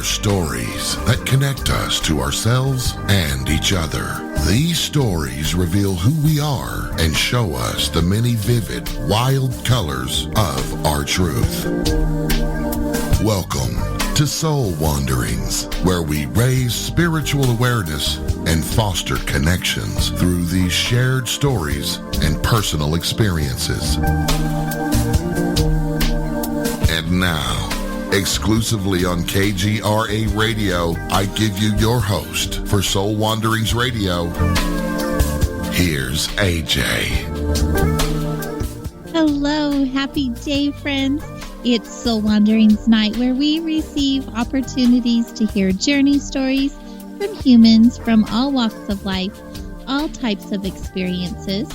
stories that connect us to ourselves and each other. These stories reveal who we are and show us the many vivid, wild colors of our truth. Welcome to Soul Wanderings, where we raise spiritual awareness and foster connections through these shared stories and personal experiences. And now, exclusively on KGRA Radio, I give you your host for Soul Wanderings Radio. Here's AJ. Hello, happy day, friends. It's Soul Wanderings Night, where we receive opportunities to hear journey stories from humans from all walks of life, all types of experiences.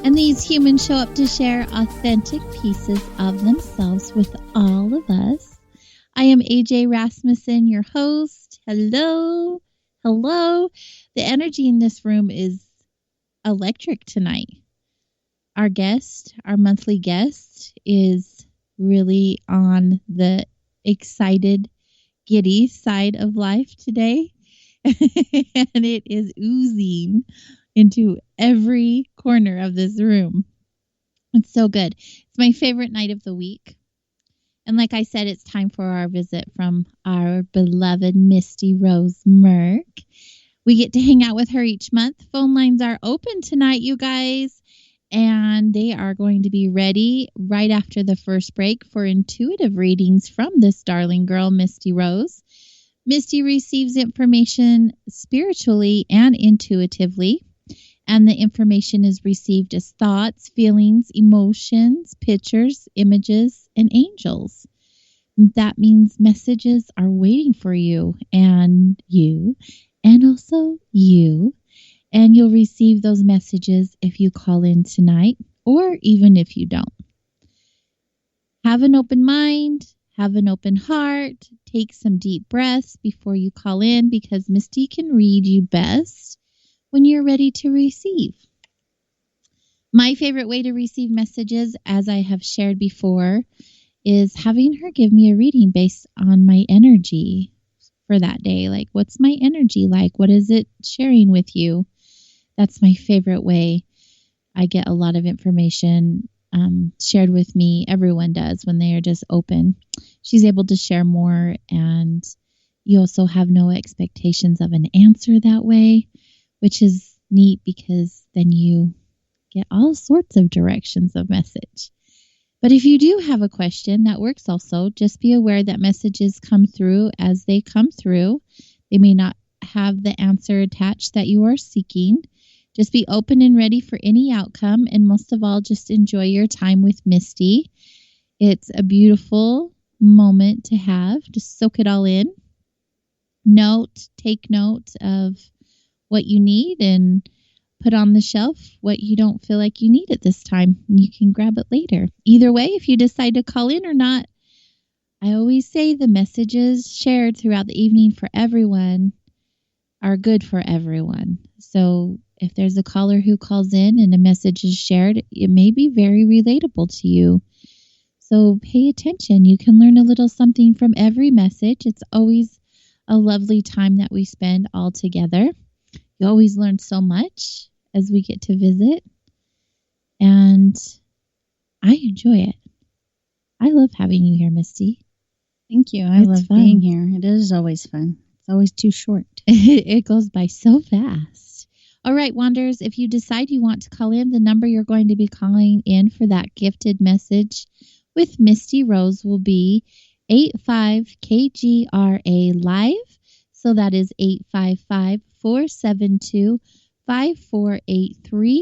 And these humans show up to share authentic pieces of themselves with all of us. I am AJ Rasmussen, your host. Hello. Hello. The energy in this room is electric tonight. Our guest, our monthly guest, is really on the excited, giddy side of life today. And it is oozing into every corner of this room. It's so good. It's my favorite night of the week. And like I said, it's time for our visit from our beloved Misty Rose Merck. We get to hang out with her each month. Phone lines are open tonight, you guys. And they are going to be ready right after the first break for intuitive readings from this darling girl, Misty Rose. Misty receives information spiritually and intuitively. And the information is received as thoughts, feelings, emotions, pictures, images, and angels. That means messages are waiting for you, and also you. And you'll receive those messages if you call in tonight, or even if you don't. Have an open mind, have an open heart, take some deep breaths before you call in, because Misty can read you best when you're ready to receive. My favorite way to receive messages, as I have shared before, is having her give me a reading based on my energy for that day. Like, what's my energy like? What is it sharing with you? That's my favorite way. I get a lot of information shared with me. Everyone does when they are just open. She's able to share more, and you also have no expectations of an answer that way, which is neat because then you get all sorts of directions of message. But if you do have a question, that works also. Just be aware that messages come through as they come through. They may not have the answer attached that you are seeking. Just be open and ready for any outcome. And most of all, just enjoy your time with Misty. It's a moment to have. Just soak it all in. Take note of what you need and put on the shelf what you don't feel like you need at this time. You can grab it later. Either way, if you decide to call in or not, I always say the messages shared throughout the evening for everyone are good for everyone. So if there's a caller who calls in and a message is shared, it may be very relatable to you. So pay attention. You can learn a little something from every message. It's always a lovely time that we spend all together. You always learn so much as we get to visit. And I enjoy it. I love having you here, Misty. Thank you. I love being here. It is always fun. It's always too short. It goes by so fast. All right, Wanderers, if you decide you want to call in, the number you're going to be calling in for that gifted message with Misty Rose will be 85KGRA Live. So that is 855-472-5483.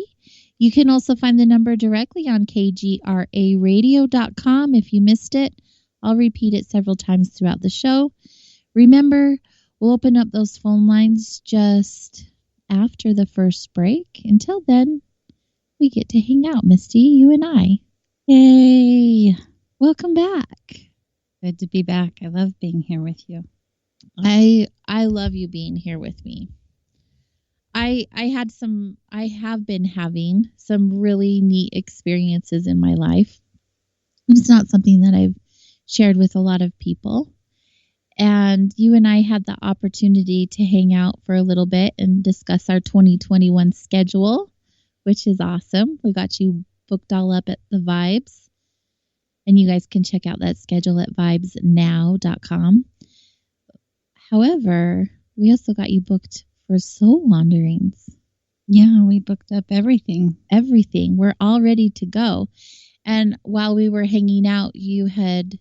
You can also find the number directly on kgraradio.com if you missed it. I'll repeat it several times throughout the show. Remember, we'll open up those phone lines just after the first break. Until then, we get to hang out, Misty, you and I. Yay! Welcome back. Good to be back. I love being here with you. I love you being here with me. I have been having some really neat experiences in my life. It's not something that I've shared with a lot of people. And you and I had the opportunity to hang out for a little bit and discuss our 2021 schedule, which is awesome. We got you booked all up at the Vibes. And you guys can check out that schedule at vibesnow.com. However, we also got you booked for soul wanderings. Yeah, we booked up everything. Everything. We're all ready to go. And while we were hanging out, you had,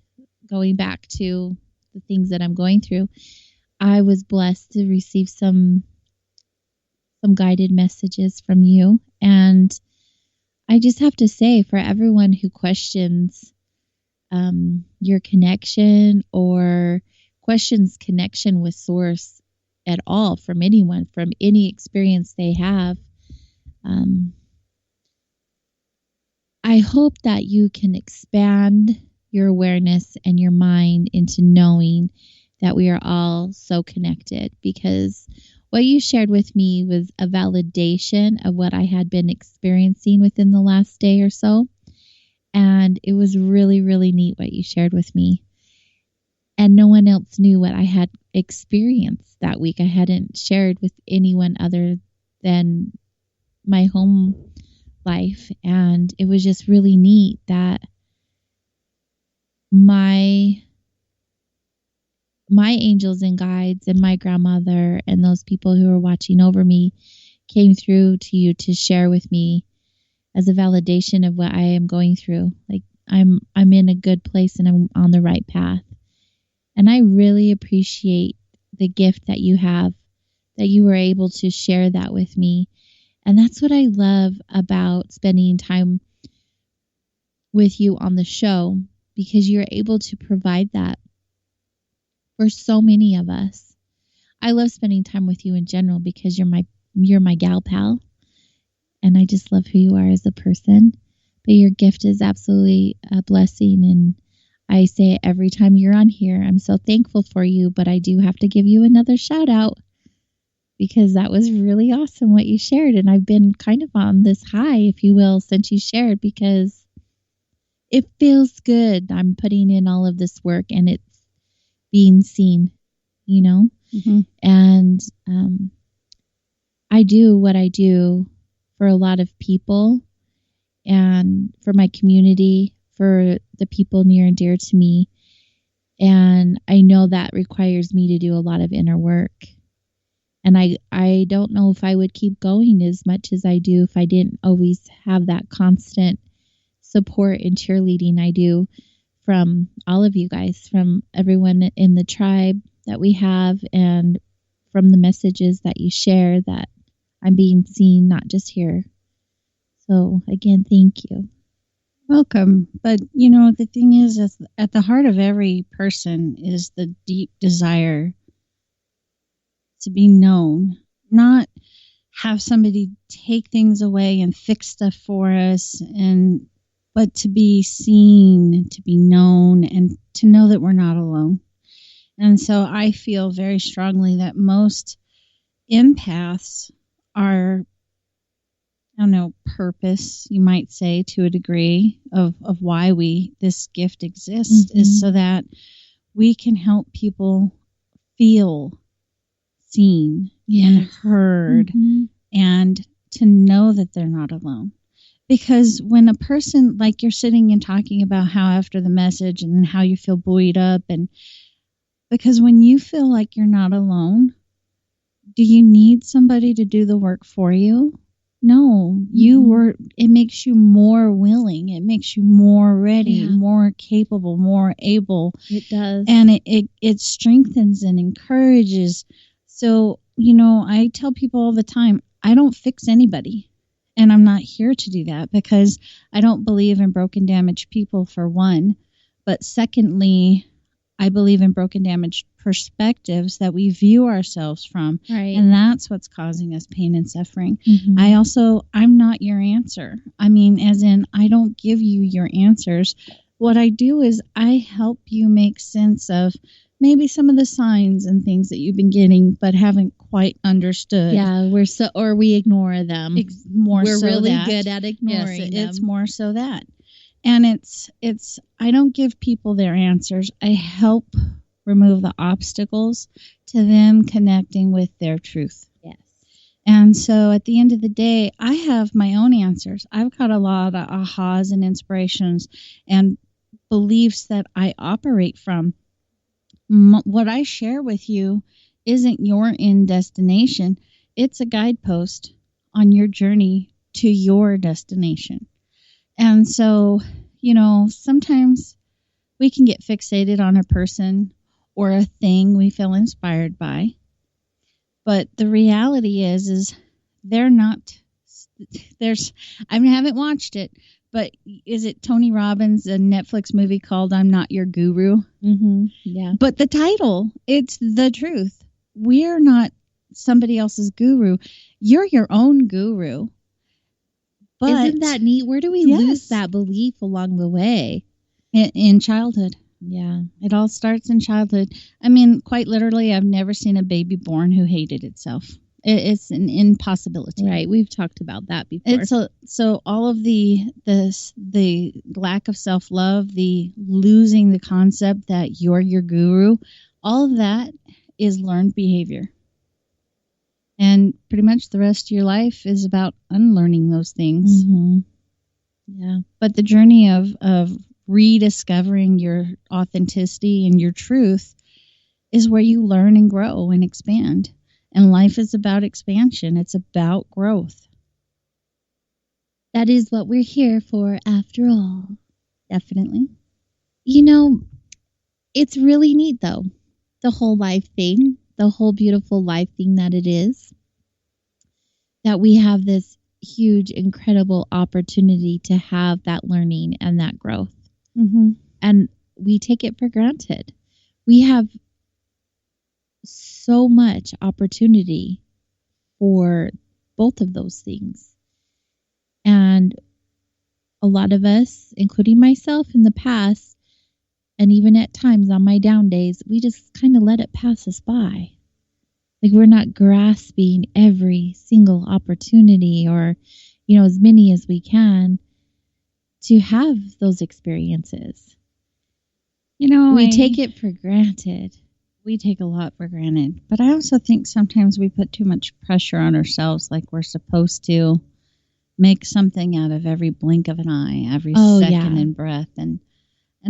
going back to the things that I'm going through, I was blessed to receive some guided messages from you. And I just have to say, for everyone who questions your connection or questions connection with Source at all, from anyone, from any experience they have, I hope that you can expand your awareness and your mind into knowing that we are all so connected, because what you shared with me was a validation of what I had been experiencing within the last day or so. And it was really, really neat what you shared with me. And no one else knew what I had experienced that week. I hadn't shared with anyone other than my home life. And it was just really neat that my angels and guides and my grandmother and those people who were watching over me came through to you to share with me as a validation of what I am going through. Like, I'm in a good place and I'm on the right path. And I really appreciate the gift that you have, that you were able to share that with me. And that's what I love about spending time with you on the show, because you're able to provide that for so many of us. I love spending time with you in general because you're my gal pal. And I just love who you are as a person. But your gift is absolutely a blessing. And I say it every time you're on here. I'm so thankful for you. But I do have to give you another shout out, because that was really awesome what you shared. And I've been kind of on this high, if you will, since you shared, because it feels good. I'm putting in all of this work and it's being seen, you know? Mm-hmm. And I do what I do for a lot of people and for my community, for the people near and dear to me. And I know that requires me to do a lot of inner work. And I don't know if I would keep going as much as I do if I didn't always have that constant support and cheerleading I do from all of you guys, from everyone in the tribe that we have, and from the messages that you share, that I'm being seen, not just here. So again, thank you. Welcome. But, you know, the thing is at the heart of every person is the deep desire to be known, not have somebody take things away and fix stuff for us, but to be seen, to be known, and to know that we're not alone. And so I feel very strongly that most empaths are, I don't know, purpose, you might say, to a degree of why this gift exists, is so that we can help people feel seen and heard, and to know that they're not alone. Because when a person, like you're sitting and talking about how after the message and how you feel buoyed up, and because when you feel like you're not alone, do you need somebody to do the work for you? No, it makes you more willing. It makes you more ready, more capable, more able. It does. And it strengthens and encourages. So, you know, I tell people all the time, I don't fix anybody. And I'm not here to do that, because I don't believe in broken, damaged people, for one. But secondly, I believe in broken, damaged perspectives that we view ourselves from. Right. And that's what's causing us pain and suffering. Mm-hmm. I'm not your answer. I mean, as in, I don't give you your answers. What I do is I help you make sense of maybe some of the signs and things that you've been getting but haven't quite understood. Yeah, we ignore them. We're so really that. good at ignoring them. It's more so that. And it's I don't give people their answers. I help remove the obstacles to them connecting with their truth. Yes. And so at the end of the day, I have my own answers. I've got a lot of ahas and inspirations and beliefs that I operate from. What I share with you isn't your end destination. It's a guidepost on your journey to your destination. And so, sometimes we can get fixated on a person or a thing we feel inspired by. But the reality is they're not, I haven't watched it, but is it Tony Robbins, a Netflix movie called I'm Not Your Guru? Mm-hmm. Yeah. But the title, it's the truth. We're not somebody else's guru. You're your own guru. But isn't that neat? Where do we lose that belief along the way? In childhood. Yeah. It all starts in childhood. Quite literally, I've never seen a baby born who hated itself. It's an impossibility. Right. We've talked about that before. So all of the lack of self-love, the losing the concept that you're your guru, all of that is learned behavior. And pretty much the rest of your life is about unlearning those things. Mm-hmm. Yeah. But the journey of rediscovering your authenticity and your truth is where you learn and grow and expand. And life is about expansion. It's about growth. That is what we're here for, after all. Definitely. It's really neat, though. The whole life thing, the whole beautiful life thing that it is. That we have this huge, incredible opportunity to have that learning and that growth. Mm-hmm. And we take it for granted. We have so much opportunity for both of those things. And a lot of us, including myself in the past, and even at times on my down days, we just kind of let it pass us by. Like we're not grasping every single opportunity or, as many as we can to have those experiences. We take it for granted. We take a lot for granted. But I also think sometimes we put too much pressure on ourselves, like we're supposed to make something out of every blink of an eye, every second and breath. And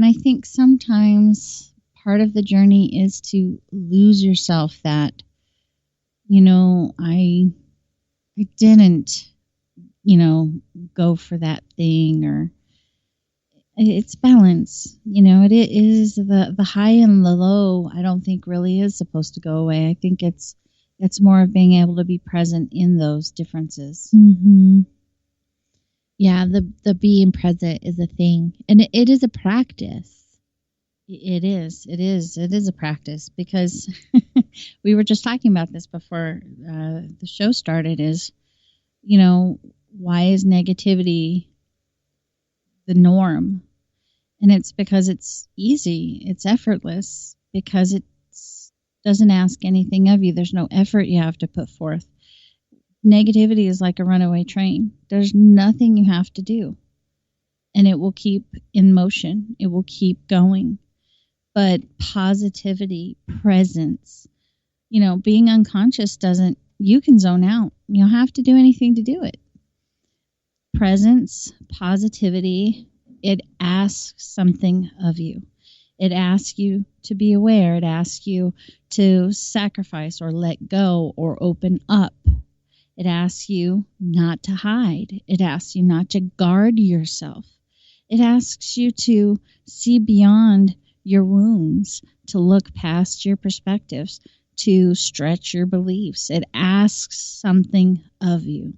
I think sometimes part of the journey is to lose yourself that, I didn't, go for that thing, or it's balance. It is the high and the low. I don't think really is supposed to go away. I think it's more of being able to be present in those differences. Mm-hmm. Yeah, the being present is a thing, and it is a practice. It is a practice, because we were just talking about this before the show started. Is why is negativity the norm? And it's because it's easy, it's effortless, because it doesn't ask anything of you. There's no effort you have to put forth. Negativity is like a runaway train. There's nothing you have to do, and it will keep in motion. It will keep going. But positivity, presence, being unconscious you can zone out. You don't have to do anything to do it. Presence, positivity, it asks something of you. It asks you to be aware. It asks you to sacrifice or let go or open up. It asks you not to hide. It asks you not to guard yourself. It asks you to see beyond your wounds, to look past your perspectives, to stretch your beliefs. It asks something of you.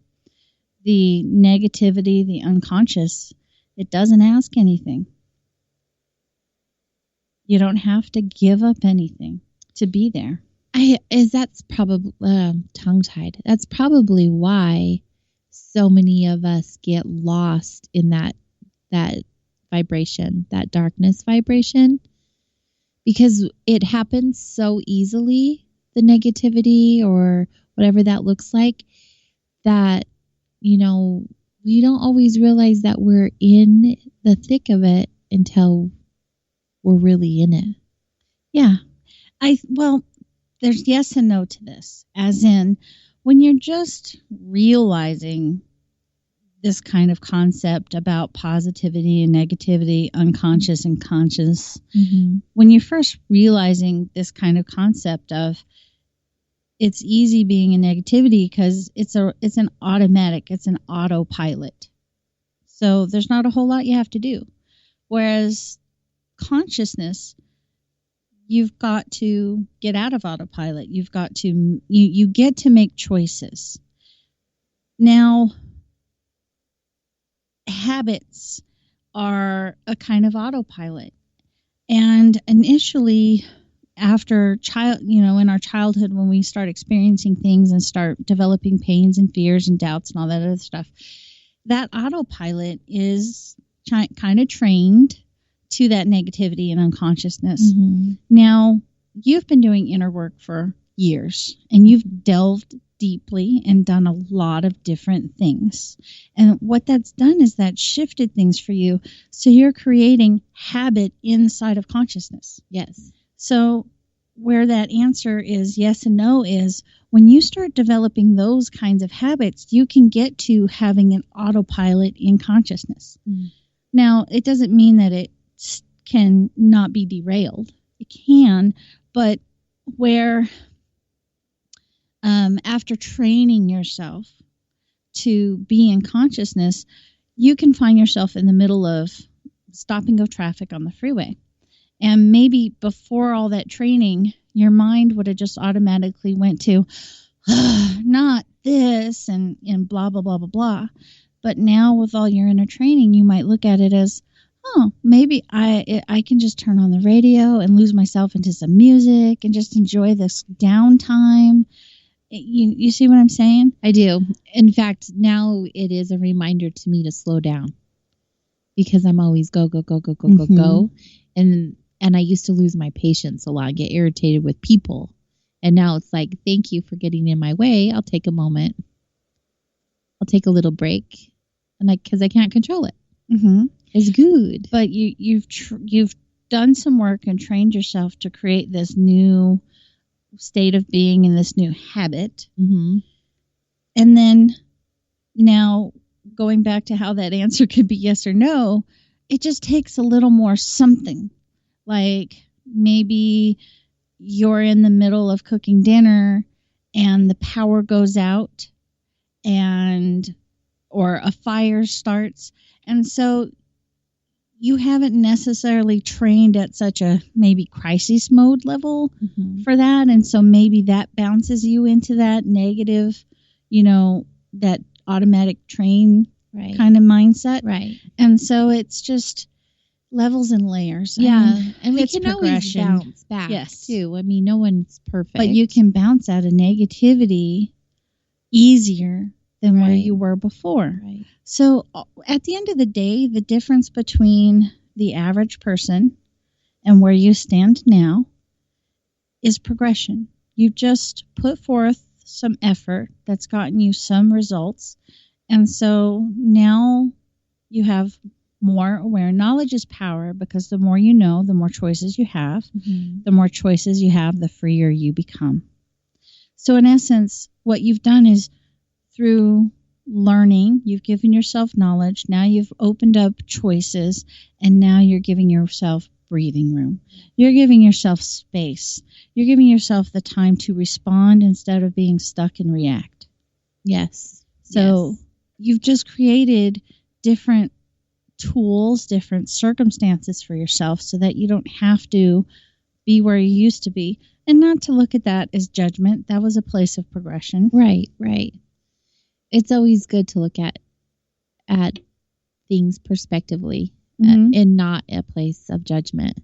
The negativity, the unconscious, it doesn't ask anything. You don't have to give up anything to be there. That's probably tongue-tied. That's probably why so many of us get lost in that vibration, that darkness vibration, because it happens so easily, the negativity or whatever that looks like, that, we don't always realize that we're in the thick of it until we're really in it. Yeah. Well, there's yes and no to this, as in when you're just realizing this kind of concept about positivity and negativity, unconscious and conscious. Mm-hmm. When you're first realizing this kind of concept of it's easy being in negativity because it's an automatic, it's an autopilot. So there's not a whole lot you have to do. Whereas consciousness, you've got to get out of autopilot. You've got to you get to make choices. Now, habits are a kind of autopilot. And initially, after in our childhood, when we start experiencing things and start developing pains and fears and doubts and all that other stuff, that autopilot is kind of trained to that negativity and unconsciousness. Mm-hmm. Now, you've been doing inner work for years, and you've delved deeply and done a lot of different things. And what that's done is that shifted things for you. So you're creating habit inside of consciousness. Yes. So where that answer is yes and no is when you start developing those kinds of habits, you can get to having an autopilot in consciousness. Mm. Now, it doesn't mean that it can not be derailed. It can, but where after training yourself to be in consciousness, you can find yourself in the middle of stop and go traffic on the freeway. And maybe before all that training, your mind would have just automatically went to, not this, and blah, blah, blah, blah, blah. But now with all your inner training, you might look at it as, oh, maybe I can just turn on the radio and lose myself into some music and just enjoy this downtime. You see what I'm saying? I do. In fact, now it is a reminder to me to slow down because I'm always go, go, go, go, go, Mm-hmm. go, go. And I used to lose my patience a lot, get irritated with people. And now it's like, thank you for getting in my way. I'll take a moment. I'll take a little break. And because I can't control it. Mm-hmm. It's good. But you've done some work and trained yourself to create this new state of being and this new habit. Mm-hmm. And then now going back to how that answer could be yes or no, it just takes a little more something. Like maybe you're in the middle of cooking dinner and the power goes out or a fire starts. And so you haven't necessarily trained at such a maybe crisis mode level Mm-hmm. for that. And so maybe that bounces you into that negative, that automatic train Right. kind of mindset. Right. And so it's just levels and layers. Yeah. And we it's can always progression. bounce back Yes. too. I mean, no one's perfect. But you can bounce out of negativity easier than where Right. you were before. Right. So at the end of the day, the difference between the average person and where you stand now is progression. You just put forth some effort that's gotten you some results. And so now you have more aware. Knowledge is power because the more you know, the more choices you have. Mm-hmm. The more choices you have, the freer you become. So in essence, what you've done is through learning, you've given yourself knowledge. Now you've opened up choices, and now you're giving yourself breathing room. You're giving yourself space. You're giving yourself the time to respond instead of being stuck and react. Yes. So Yes. you've just created different tools, different circumstances for yourself so that you don't have to be where you used to be. And not to look at that as judgment. That was a place of progression. Right. Right. It's always good to look at things prospectively Mhm. and not a place of judgment,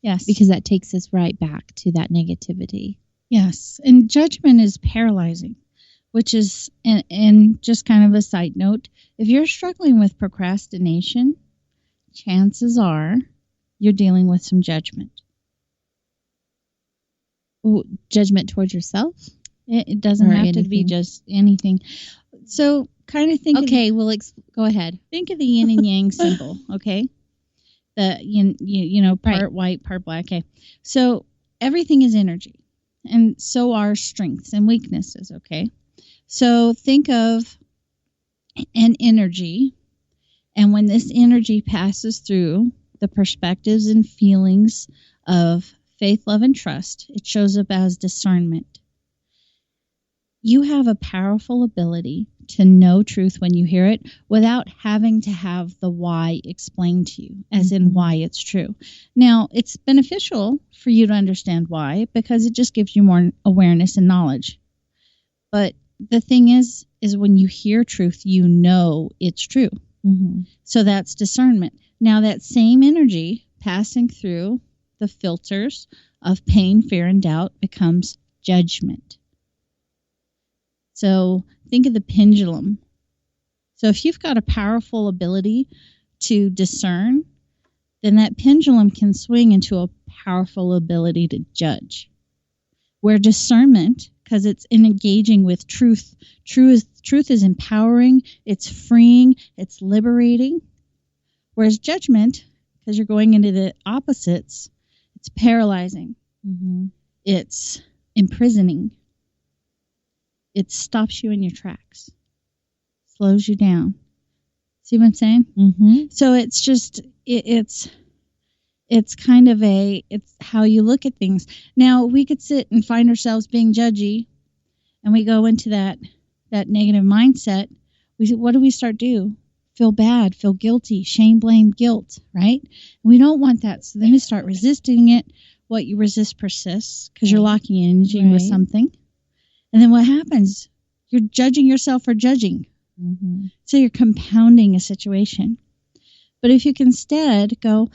Yes. because that takes us right back to that negativity. Yes. And judgment is paralyzing, which is, and just kind of a side note, if you're struggling with procrastination, chances are you're dealing with some judgment. Ooh, judgment towards yourself? It doesn't Or have to be anything. just anything. So kind of think Okay, well, go ahead. think of the yin and yang symbol, okay? The yin, part Right. white, part black. Okay. So everything is energy, and so are strengths and weaknesses, okay? So think of an energy, and when this energy passes through the perspectives and feelings of faith, love, and trust, it shows up as discernment. You have a powerful ability to know truth when you hear it without having to have the why explained to you, as in why it's true. Now, it's beneficial for you to understand why because it just gives you more awareness and knowledge. But the thing is when you hear truth, you know it's true. So that's discernment. Now, that same energy passing through the filters of pain, fear, and doubt becomes judgment. So think of the pendulum. So if you've got a powerful ability to discern, then that pendulum can swing into a powerful ability to judge. Where discernment, because it's in engaging with truth, truth is empowering, it's freeing, it's liberating. Whereas judgment, because you're going into the opposites, it's paralyzing. It's imprisoning. It stops you in your tracks, slows you down. See what I'm saying? So it's just, it's kind of it's how you look at things. Now, we could sit and find ourselves being judgy, and we go into that negative mindset. What do we start do? Feel bad, feel guilty, shame, blame, guilt, right? We don't want that. So then we start resisting it. What you resist persists because you're locking energy with something. And then what happens? You're judging yourself for judging. So you're compounding a situation. But if you can instead go,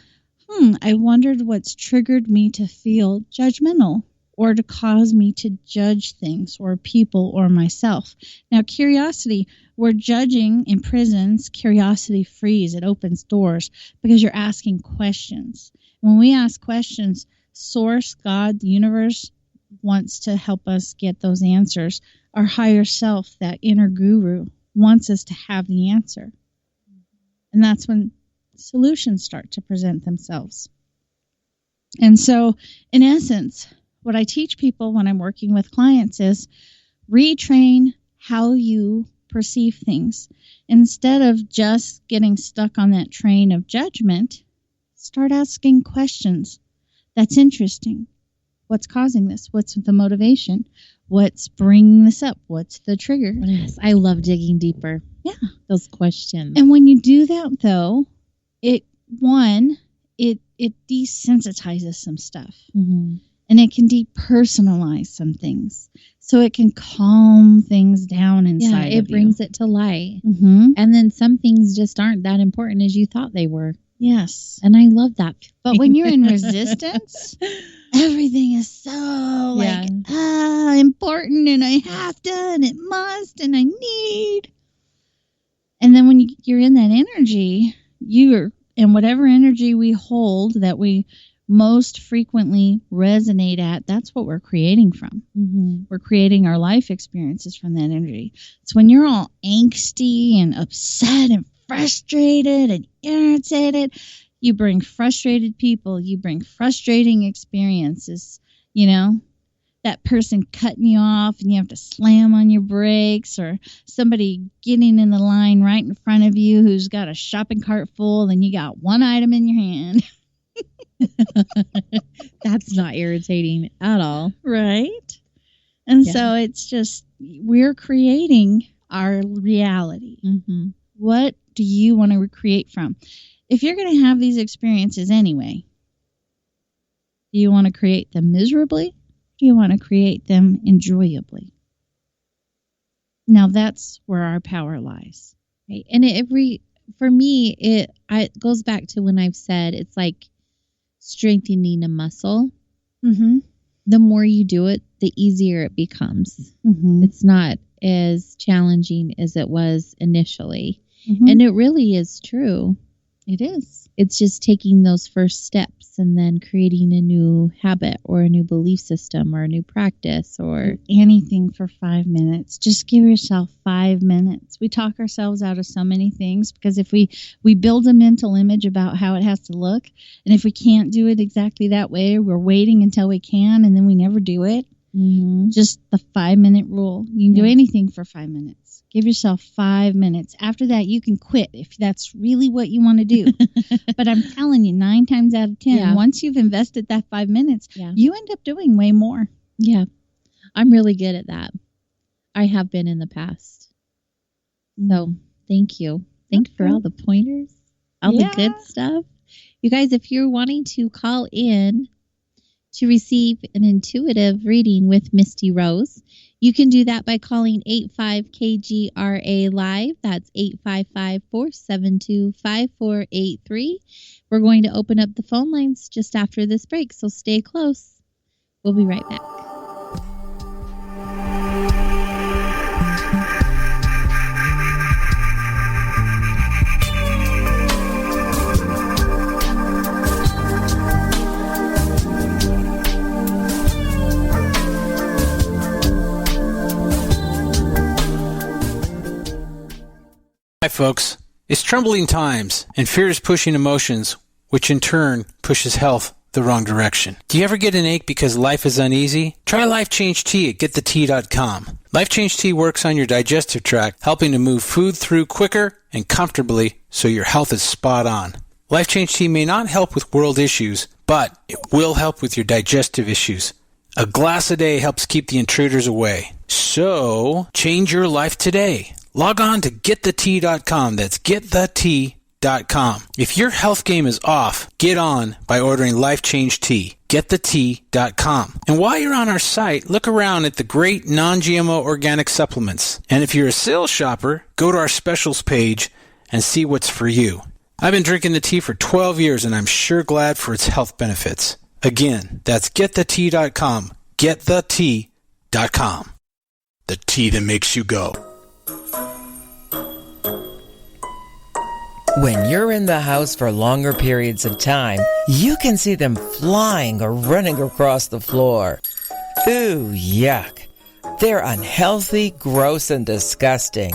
I wondered what's triggered me to feel judgmental or to cause me to judge things or people or myself. Now, curiosity, where judging imprisons, curiosity frees. It opens doors because you're asking questions. When we ask questions, Source, God, the universe, wants to help us get those answers. Our higher self, that inner guru, wants us to have the answer. And that's when solutions start to present themselves. And so, in essence, what I teach people when I'm working with clients is retrain how you perceive things. Instead of just getting stuck on that train of judgment, start asking questions. That's interesting. What's causing this? What's the motivation? What's bringing this up? What's the trigger? Yes, I love digging deeper. Yeah. Those questions. And when you do that, though, it desensitizes some stuff. And it can depersonalize some things. So it can calm things down inside it brings it to light. Mm-hmm. And then some things just aren't that important as you thought they were. Yes. And I love that. But when you're in resistance, everything is so important and I have to and it must and I need. And then when you're in that energy, and whatever energy we hold that we most frequently resonate at, that's what we're creating from. We're creating our life experiences from that energy. It's when you're all angsty and upset and frustrated and irritated, you bring frustrated people, you bring frustrating experiences, that person cutting you off and you have to slam on your brakes, or somebody getting in the line right in front of you who's got a shopping cart full and you got one item in your hand. That's not irritating at all. Right? And so it's just, we're creating our reality. What do you want to recreate from? If you're going to have these experiences anyway, do you want to create them miserably? Do you want to create them enjoyably? Now that's where our power lies. Right. And for me, it goes back to when I've said it's like strengthening a muscle. The more you do it, the easier it becomes. It's not as challenging as it was initially. And it really is true. It is. It's just taking those first steps and then creating a new habit or a new belief system or a new practice or anything for 5 minutes. Just give yourself 5 minutes. We talk ourselves out of so many things because if we build a mental image about how it has to look, and if we can't do it exactly that way, we're waiting until we can and then we never do it. Mm-hmm. Just the 5-minute rule. You can do anything for 5 minutes. Give yourself 5 minutes. After that, you can quit if that's really what you want to do. But I'm telling you, 9 times out of 10, once you've invested that 5 minutes, you end up doing way more. Yeah. I'm really good at that. I have been in the past. So thank you. Thanks for all the pointers, all the good stuff. You guys, if you're wanting to call in to receive an intuitive reading with Misty Rose, you can do that by calling 85KGRA Live. That's 855-472-5483. We're going to open up the phone lines just after this break, so stay close. We'll be right back. Hi folks, it's troubling times and fear is pushing emotions, which in turn pushes health the wrong direction. Do you ever get an ache because life is uneasy? Try Life Change Tea at getthetea.com. Life Change Tea works on your digestive tract, helping to move food through quicker and comfortably so your health is spot on. Life Change Tea may not help with world issues, but it will help with your digestive issues. A glass a day helps keep the intruders away. So, change your life today. Log on to getthetea.com. That's getthetea.com. If your health game is off, get on by ordering Life Change Tea. Getthetea.com. And while you're on our site, look around at the great non-GMO organic supplements. And if you're a sales shopper, go to our specials page and see what's for you. I've been drinking the tea for 12 years and I'm sure glad for its health benefits. Again, that's getthetea.com. Getthetea.com. The tea that makes you go. When you're in the house for longer periods of time, you can see them flying or running across the floor. Ooh, yuck. They're unhealthy, gross, and disgusting.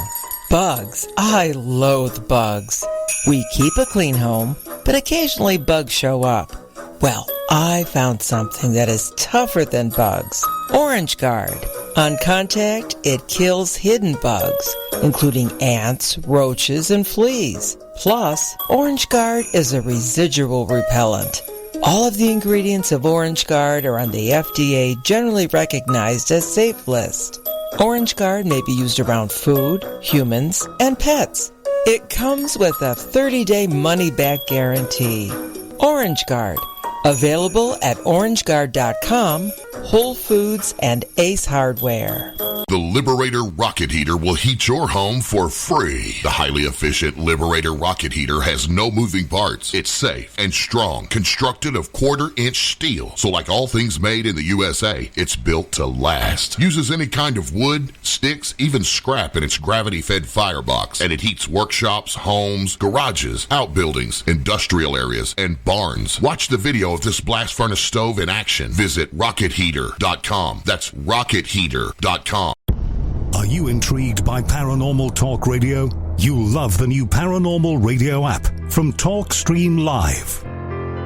Bugs. I loathe bugs. We keep a clean home, but occasionally bugs show up. Well, I found something that is tougher than bugs. Orange Guard. On contact, it kills hidden bugs, including ants, roaches, and fleas. Plus, Orange Guard is a residual repellent. All of the ingredients of Orange Guard are on the FDA generally recognized as safe list. Orange Guard may be used around food, humans, and pets. It comes with a 30-day money-back guarantee. Orange Guard. Available at orangeguard.com, Whole Foods, and Ace Hardware. The Liberator Rocket Heater will heat your home for free. The highly efficient Liberator Rocket Heater has no moving parts. It's safe and strong, constructed of 1/4-inch steel. So like all things made in the USA, it's built to last. Uses any kind of wood, sticks, even scrap in its gravity-fed firebox. And it heats workshops, homes, garages, outbuildings, industrial areas, and barns. Watch the video of this blast furnace stove in action. Visit RocketHeater.com. That's RocketHeater.com. Are you intrigued by Paranormal Talk Radio? You'll love the new Paranormal Radio app from TalkStream Live.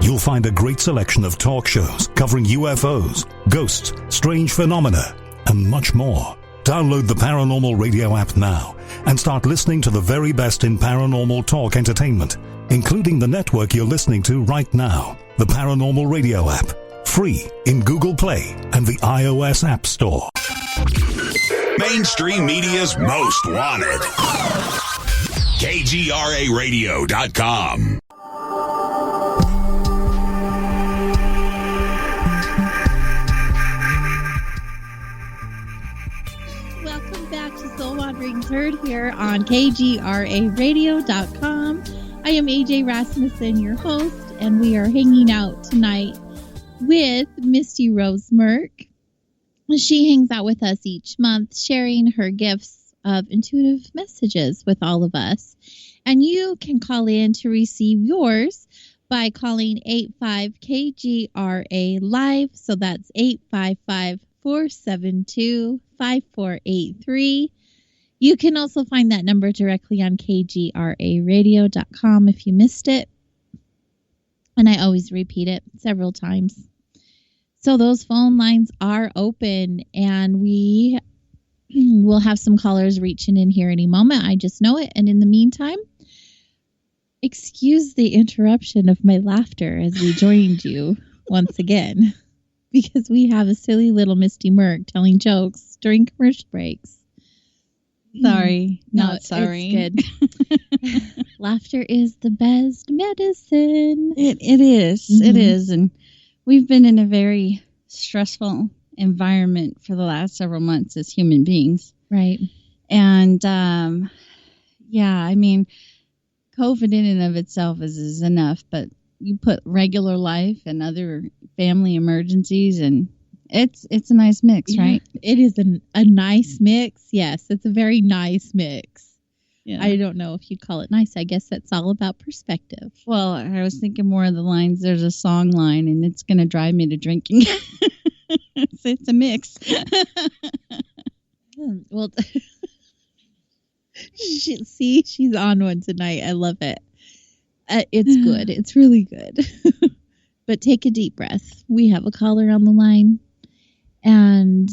You'll find a great selection of talk shows covering UFOs, ghosts, strange phenomena, and much more. Download the Paranormal Radio app now and start listening to the very best in paranormal talk entertainment, including the network you're listening to right now. The Paranormal Radio app. Free in Google Play and the iOS App Store. Mainstream media's most wanted. KGRARadio.com. Welcome back to Soul Wandering Third here on KGRARadio.com. I am AJ Rasmussen, your host, and we are hanging out tonight with Misty Rose Merck. She hangs out with us each month, sharing her gifts of intuitive messages with all of us. And you can call in to receive yours by calling 85KGRA Live. So that's 855-472-5483. You can also find that number directly on kgraradio.com if you missed it. And I always repeat it several times. So those phone lines are open, and we will have some callers reaching in here any moment. I just know it. And in the meantime, excuse the interruption of my laughter as we joined you once again, because we have a silly little Misty Merck telling jokes during commercial breaks. Sorry. No, Not sorry. It's good. Laughter is the best medicine. It is. Mhm. It is. And we've been in a very stressful environment for the last several months as human beings. Right. And yeah, I mean, COVID in and of itself is enough, but you put regular life and other family emergencies, and it's a nice mix, right? It is a nice mix. Yes, it's a very nice mix. Yeah. I don't know if you'd call it nice. I guess that's all about perspective. Well, I was thinking more of the lines. There's a song line, and it's going to drive me to drinking. It's a mix. Well, see, she's on one tonight. I love it. It's good. It's really good. But take a deep breath. We have a caller on the line, and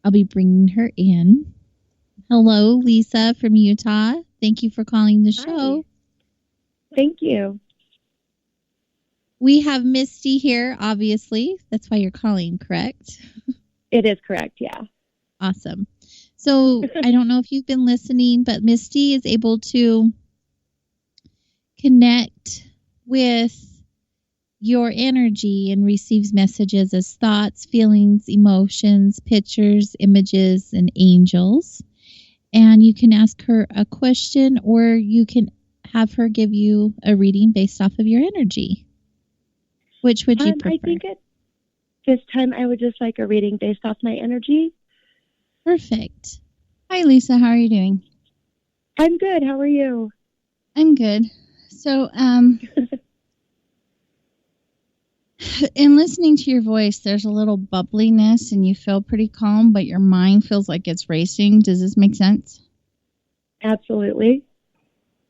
I'll be bringing her in. Hello, Lisa from Utah. Thank you for calling the show. Thank you. We have Misty here, obviously. That's why you're calling, correct? It is correct, yeah. Awesome. So I don't know if you've been listening, but Misty is able to connect with your energy and receives messages as thoughts, feelings, emotions, pictures, images, and angels. And you can ask her a question, or you can have her give you a reading based off of your energy. Which would you prefer? I think at this time I would just like a reading based off my energy. Perfect. Hi, Lisa. How are you doing? I'm good. How are you? I'm good. So, in listening to your voice, there's a little bubbliness and you feel pretty calm, but your mind feels like it's racing. Does this make sense? Absolutely.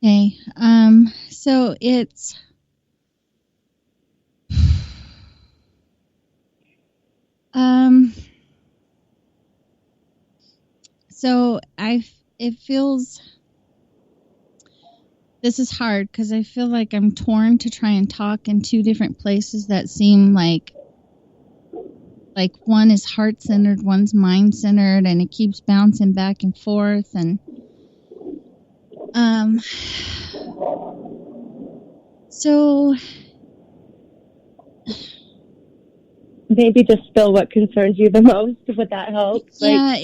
Okay. So it's so it feels, this is hard because I feel like I'm torn to try and talk in two different places that seem like one is heart-centered, one's mind-centered, and it keeps bouncing back and forth. And so maybe just spill what concerns you the most. Would that help? Yeah,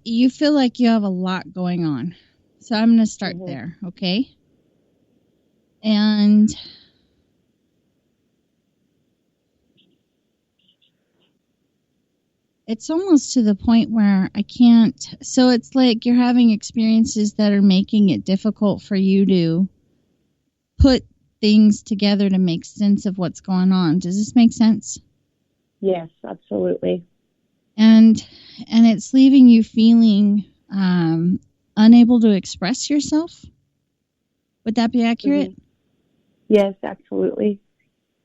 you feel like you have a lot going on. So I'm going to start there, okay? And it's almost to the point where I can't. So it's like you're having experiences that are making it difficult for you to put things together to make sense of what's going on. Does this make sense? Yes, absolutely. And it's leaving you feeling unable to express yourself. Would that be accurate? Mm-hmm. Yes, absolutely.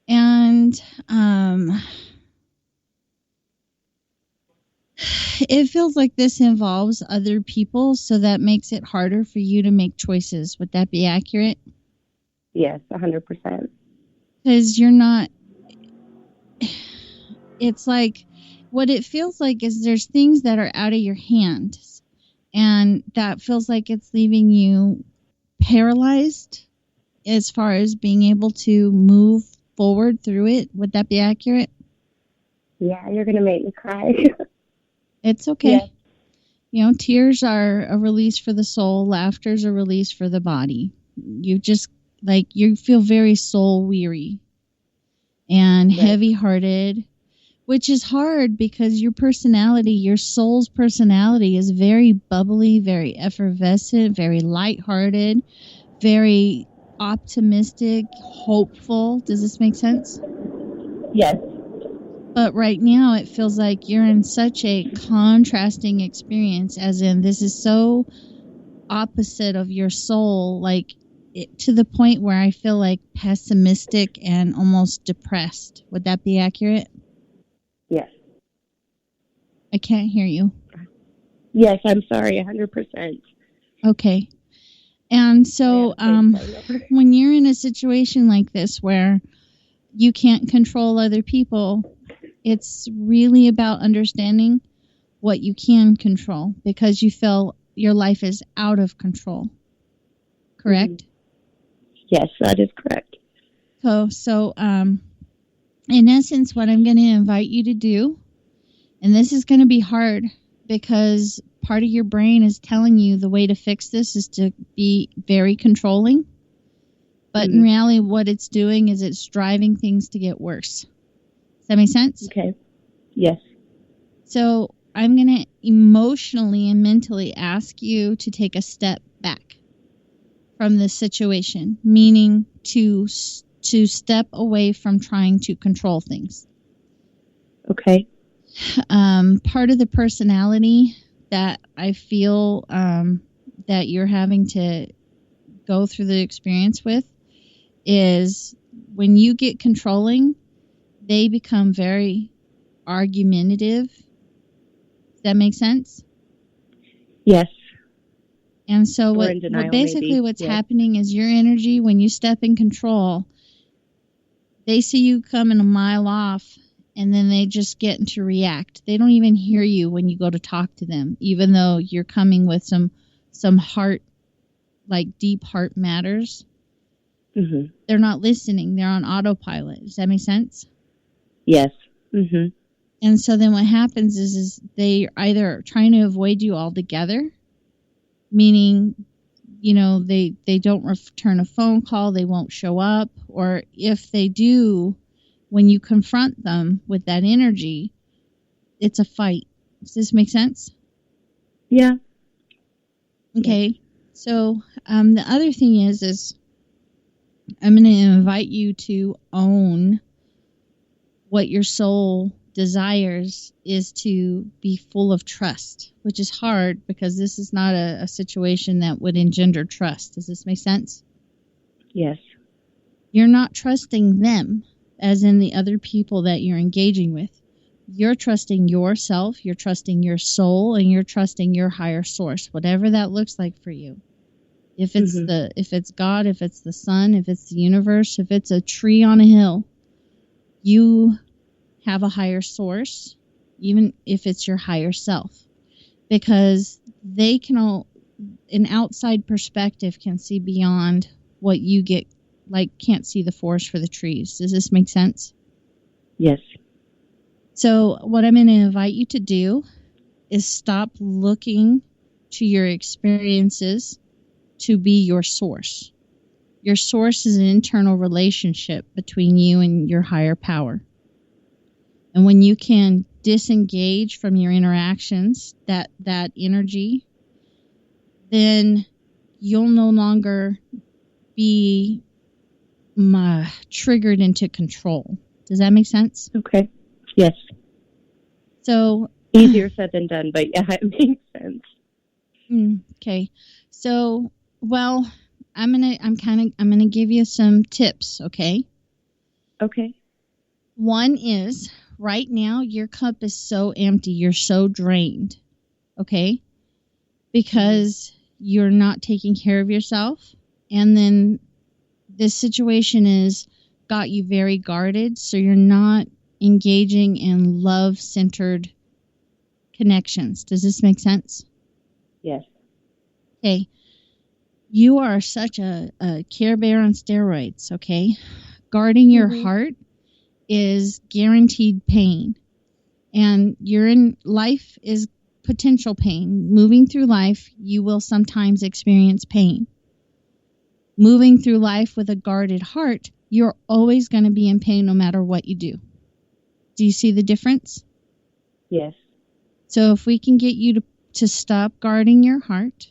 And it feels like this involves other people, so that makes it harder for you to make choices. Would that be accurate? Yes, 100%. Because you're not, it's like, what it feels like is there's things that are out of your hands, and that feels like it's leaving you paralyzed as far as being able to move forward through it. Would that be accurate? Yeah, you're going to make me cry. It's okay. Yeah. You know, tears are a release for the soul. Laughter's a release for the body. You just, you feel very soul weary and heavy-hearted, which is hard because your personality, your soul's personality is very bubbly, very effervescent, very lighthearted, very optimistic, hopeful. Does this make sense? Yes. But right now it feels like you're in such a contrasting experience, as in this is so opposite of your soul, like to the point where I feel like pessimistic and almost depressed. Would that be accurate? Yes. I can't hear you. Yes, I'm sorry, 100%. Okay. And so when you're in a situation like this where you can't control other people, it's really about understanding what you can control, because you feel your life is out of control. Correct? Yes, that is correct. So in essence, what I'm going to invite you to do, and this is going to be hard because part of your brain is telling you the way to fix this is to be very controlling. But in reality, what it's doing is it's driving things to get worse. Does that make sense? Okay. Yes. So I'm going to emotionally and mentally ask you to take a step back from this situation, meaning to step away from trying to control things. Okay. Part of the personality that I feel that you're having to go through the experience with is when you get controlling, they become very argumentative. Does that make sense? Yes. And so maybe. what's happening is your energy, when you step in control, they see you coming a mile off and then they just get to react. They don't even hear you when you go to talk to them, even though you're coming with some heart, like deep heart matters. Mm-hmm. They're not listening. They're on autopilot. Does that make sense? Yes. Mm-hmm. And so then what happens is they either trying to avoid you altogether, meaning, they don't return a phone call, they won't show up, or if they do, when you confront them with that energy, it's a fight. Does this make sense? Yeah. Okay. Yeah. So the other thing is I'm going to invite you to own what your soul desires is to be full of trust, which is hard because this is not a situation that would engender trust. Does this make sense? Yes. You're not trusting them, as in the other people that you're engaging with. You're trusting yourself, you're trusting your soul, and you're trusting your higher source, whatever that looks like for you. If it's if it's God, if it's the sun, if it's the universe, if it's a tree on a hill, you have a higher source, even if it's your higher self, because they can an outside perspective can see beyond what you get, like can't see the forest for the trees. Does this make sense? Yes. So what I'm going to invite you to do is stop looking to your experiences to be your source. Your source is an internal relationship between you and your higher power. And when you can disengage from your interactions, that energy, then you'll no longer be triggered into control. Does that make sense? Okay. Yes. So easier said than done, but yeah, it makes sense. Okay. So, well, I'm gonna give you some tips. Okay. Okay. One is, right now your cup is so empty, you're so drained. Okay. Because you're not taking care of yourself, and then this situation is got you very guarded, so you're not engaging in love-centered connections. Does this make sense? Yes. Okay. You are such a Care Bear on steroids, okay? Guarding your heart is guaranteed pain. And you're in life is potential pain. Moving through life, you will sometimes experience pain. Moving through life with a guarded heart, you're always going to be in pain no matter what you do. Do you see the difference? Yes. So if we can get you to stop guarding your heart.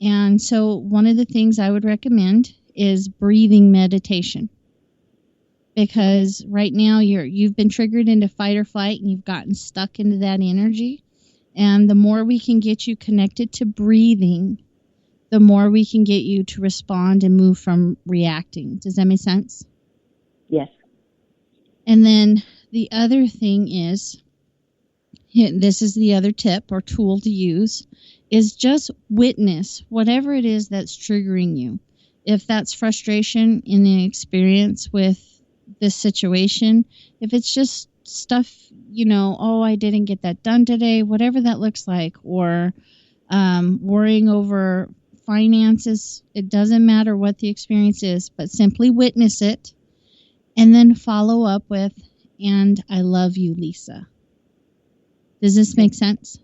And so one of the things I would recommend is breathing meditation. Because right now you've been triggered into fight or flight and you've gotten stuck into that energy. And the more we can get you connected to breathing, the more we can get you to respond and move from reacting. Does that make sense? Yes. And then the other thing is, this is the other tip or tool to use, is just witness whatever it is that's triggering you. If that's frustration in the experience with this situation, if it's just stuff, oh, I didn't get that done today, whatever that looks like, or worrying over finances, it doesn't matter what the experience is, but simply witness it and then follow up with, and I love you, Lisa. Does this make sense?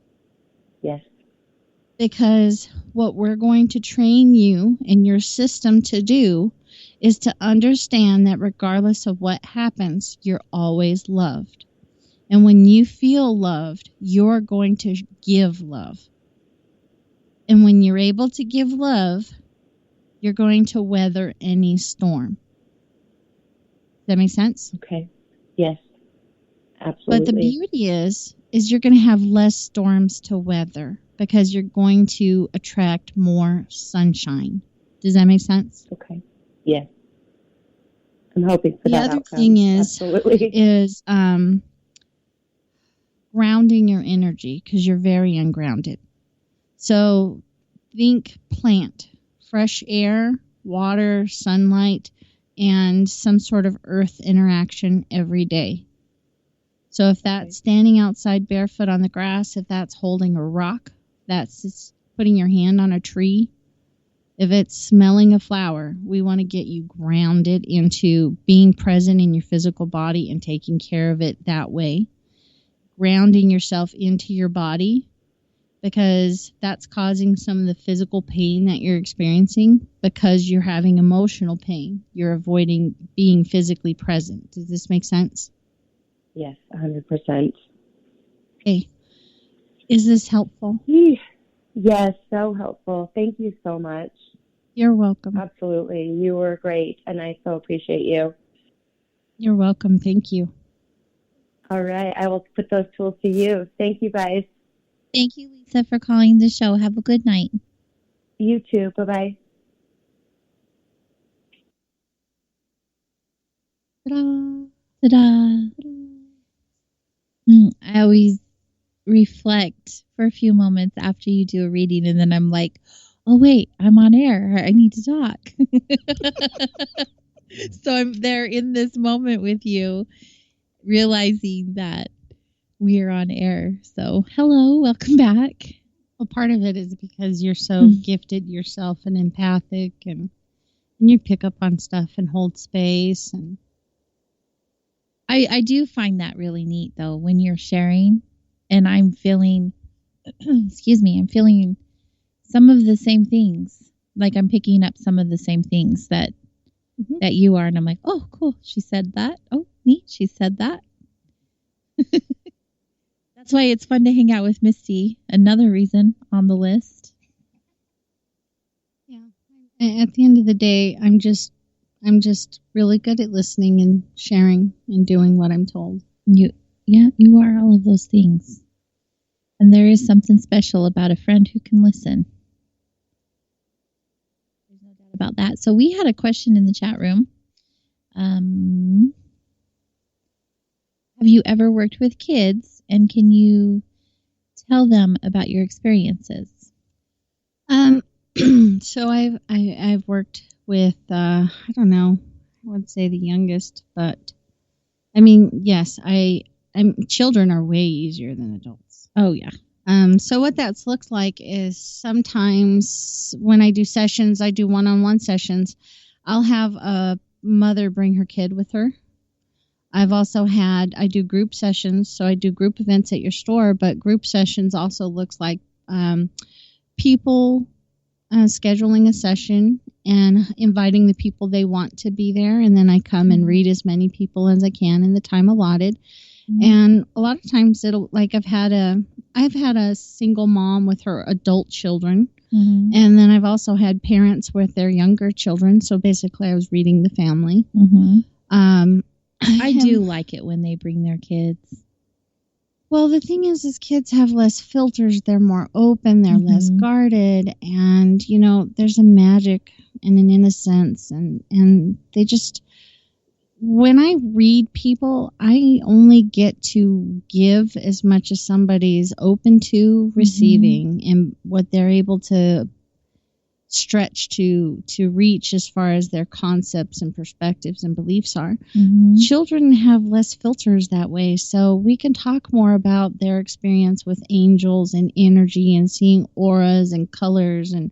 Yes. Because what we're going to train you and your system to do is to understand that regardless of what happens, you're always loved. And when you feel loved, you're going to give love. And when you're able to give love, you're going to weather any storm. Does that make sense? Okay. Yes. Absolutely. But the beauty is you're going to have less storms to weather because you're going to attract more sunshine. Does that make sense? Okay. Yes. I'm hoping for that outcome. The other thing Absolutely. is grounding your energy because you're very ungrounded. So think plant, fresh air, water, sunlight, and some sort of earth interaction every day. So if that's standing outside barefoot on the grass, if that's holding a rock, that's just putting your hand on a tree, if it's smelling a flower, we want to get you grounded into being present in your physical body and taking care of it that way. Grounding yourself into your body because that's causing some of the physical pain that you're experiencing because you're having emotional pain. You're avoiding being physically present. Does this make sense? Yes, 100%. Okay. Is this helpful? Yes, so helpful. Thank you so much. You're welcome. Absolutely. You were great, and I so appreciate you. You're welcome. Thank you. All right. I will put those tools to use. Thank you, guys. Thank you, Lisa, for calling the show. Have a good night. You too. Bye-bye. Ta-da. Ta-da. I always reflect for a few moments after you do a reading, and then I'm like, oh, wait, I'm on air. I need to talk. So I'm there in this moment with you, realizing that we're on air. So hello, welcome back. Well, part of it is because you're so gifted yourself and empathic, and you pick up on stuff and hold space. And I do find that really neat, though, when you're sharing, and I'm feeling, I'm feeling some of the same things. Like I'm picking up some of the same things that you are, and I'm like, oh, cool. She said that. Oh, neat. She said that. That's why it's fun to hang out with Misty. Another reason on the list. Yeah. At the end of the day, I'm just really good at listening and sharing and doing what I'm told. You are all of those things. And there is something special about a friend who can listen. There's no doubt about that. So we had a question in the chat room. Have you ever worked with kids, and can you tell them about your experiences? So I've worked with I don't know, I would say the youngest, but I mean, yes, children are way easier than adults. Oh yeah. So what that looks like is sometimes when I do sessions, I do one-on-one sessions, I'll have a mother bring her kid with her. I do group sessions, so I do group events at your store, but group sessions also looks like people scheduling a session and inviting the people they want to be there. And then I come and read as many people as I can in the time allotted. And a lot of times it'll, like I've had a single mom with her adult children. And then I've also had parents with their younger children. So basically I was reading the family. I do like it when they bring their kids. Well, the thing is kids have less filters. They're more open. They're less guarded. And, you know, there's a magic and an innocence. And they just, when I read people, I only get to give as much as somebody's open to receiving and what they're able to stretch to reach as far as their concepts and perspectives and beliefs are. Children have less filters that way, so we can talk more about their experience with angels and energy and seeing auras and colors. And,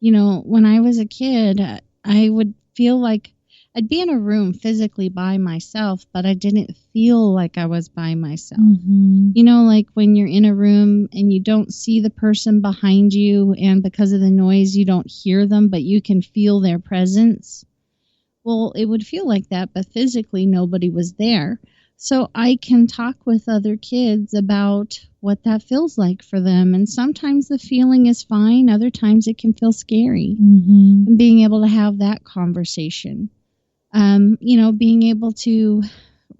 you know, when I was a kid, I would feel like I'd be in a room physically by myself, but I didn't feel like I was by myself. You know, like when you're in a room and you don't see the person behind you, and because of the noise, you don't hear them, but you can feel their presence. Well, it would feel like that, but physically nobody was there. So I can talk with other kids about what that feels like for them. And sometimes the feeling is fine. Other times it can feel scary. And being able to have that conversation. You know, being able to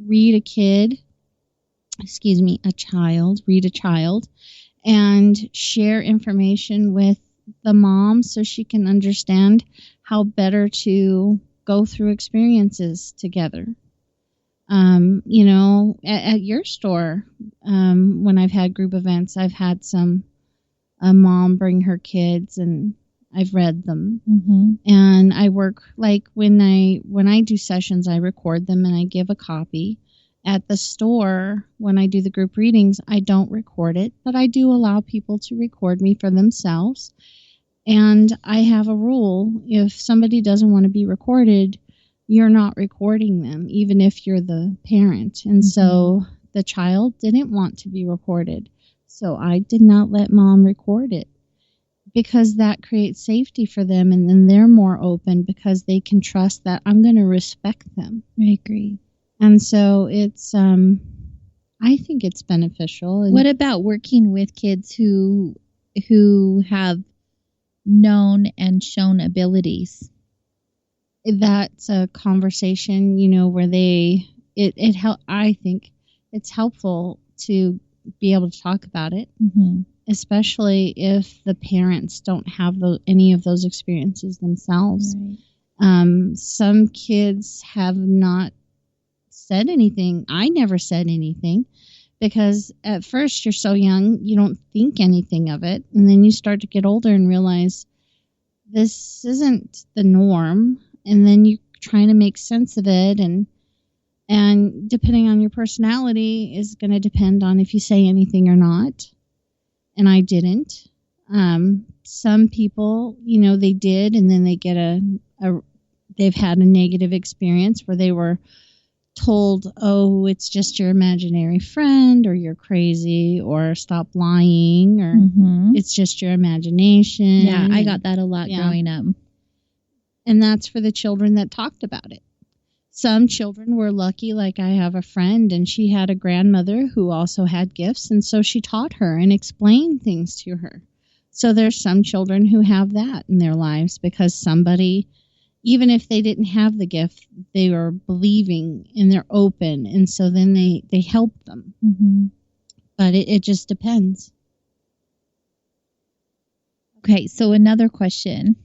read a child and share information with the mom so she can understand how better to go through experiences together. You know, at your store, when I've had group events, I've had a mom bring her kids and I've read them. And I work, like when I do sessions, I record them and I give a copy. At the store, when I do the group readings, I don't record it, but I do allow people to record me for themselves. And I have a rule: if somebody doesn't want to be recorded, you're not recording them, even if you're the parent. And so the child didn't want to be recorded, so I did not let mom record it, because that creates safety for them, and then they're more open because they can trust that I'm going to respect them. I agree. And so it's, I think it's beneficial. And what about working with kids who have known and shown abilities? That's a conversation, you know, where I think it's helpful to be able to talk about it. Especially if the parents don't have any of those experiences themselves. Some kids have not said anything. I never said anything, because at first you're so young, you don't think anything of it. And then you start to get older and realize this isn't the norm. And then you're trying to make sense of it. And depending on your personality is going to depend on if you say anything or not. And I didn't. Some people, you know, they did, and then they get they've had a negative experience where they were told, oh, it's just your imaginary friend, or you're crazy, or stop lying, or it's just your imagination. Yeah, I got that a lot growing up. And that's for the children that talked about it. Some children were lucky, like I have a friend, and she had a grandmother who also had gifts, and so she taught her and explained things to her. So there's some children who have that in their lives because somebody, even if they didn't have the gift, they were believing and they're open, and so then they help them. But it just depends. Okay, so another question.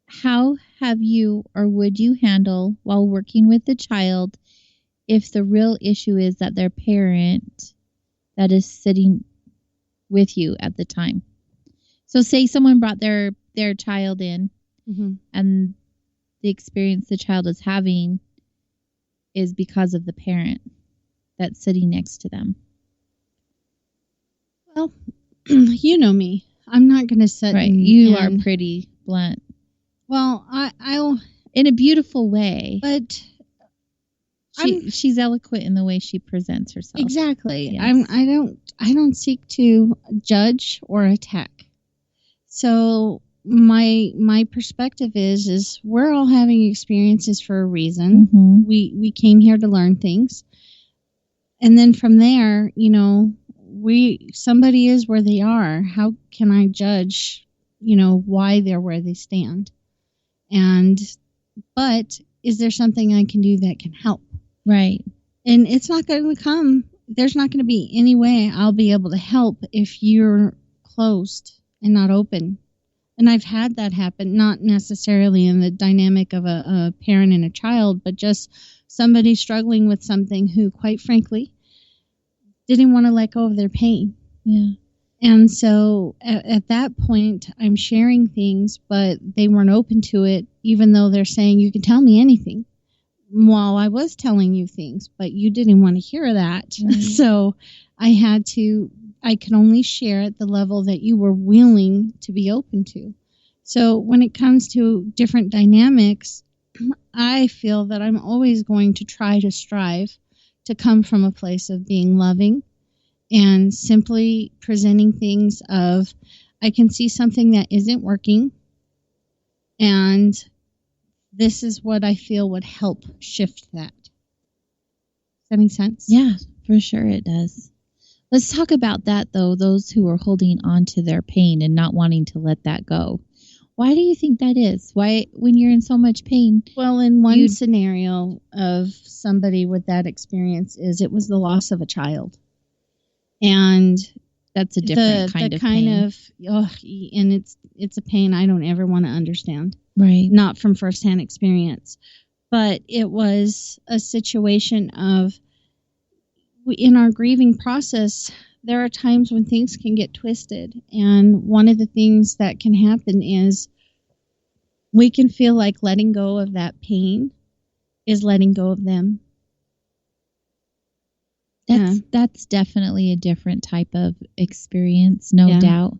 How have you or would you handle while working with the child if the real issue is that their parent that is sitting with you at the time? So say someone brought their child in and the experience the child is having is because of the parent that's sitting next to them. Well, you know me. I'm not going to sit. Right. You are pretty blunt. Well, I'll in a beautiful way. But she's eloquent in the way she presents herself. Exactly. Yes. I don't seek to judge or attack. So my perspective is we're all having experiences for a reason. We came here to learn things. And then from there, somebody is where they are. How can I judge, why they're where they stand? But is there something I can do that can help? Right. And it's not going to come. There's not going to be any way I'll be able to help if you're closed and not open. And I've had that happen, not necessarily in the dynamic of a parent and a child, but just somebody struggling with something who, quite frankly, didn't want to let go of their pain. Yeah. And so at that point, I'm sharing things, but they weren't open to it, even though they're saying, you can tell me anything. Well, I was telling you things, but you didn't want to hear that. Right. So I could only share at the level that you were willing to be open to. So when it comes to different dynamics, I feel that I'm always going to try to strive to come from a place of being loving and simply presenting things of, I can see something that isn't working, and this is what I feel would help shift that. Does that make sense? Yeah, for sure it does. Let's talk about that, though, those who are holding on to their pain and not wanting to let that go. Why do you think that is? Why, when you're in so much pain? Well, in one scenario of somebody with that experience is it was the loss of a child. And that's a different kind of pain. And it's a pain I don't ever want to understand. Right. Not from firsthand experience. But it was a situation of, in our grieving process, there are times when things can get twisted. And one of the things that can happen is we can feel like letting go of that pain is letting go of them. That's definitely a different type of experience, no doubt.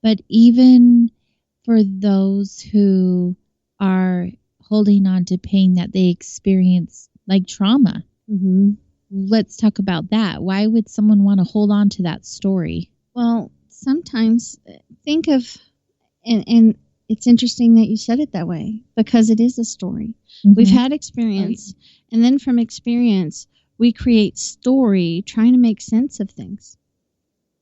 But even for those who are holding on to pain that they experience, like trauma, let's talk about that. Why would someone want to hold on to that story? Well, sometimes think of, and it's interesting that you said it that way, because it is a story. We've had experience, and then from experience, we create story trying to make sense of things.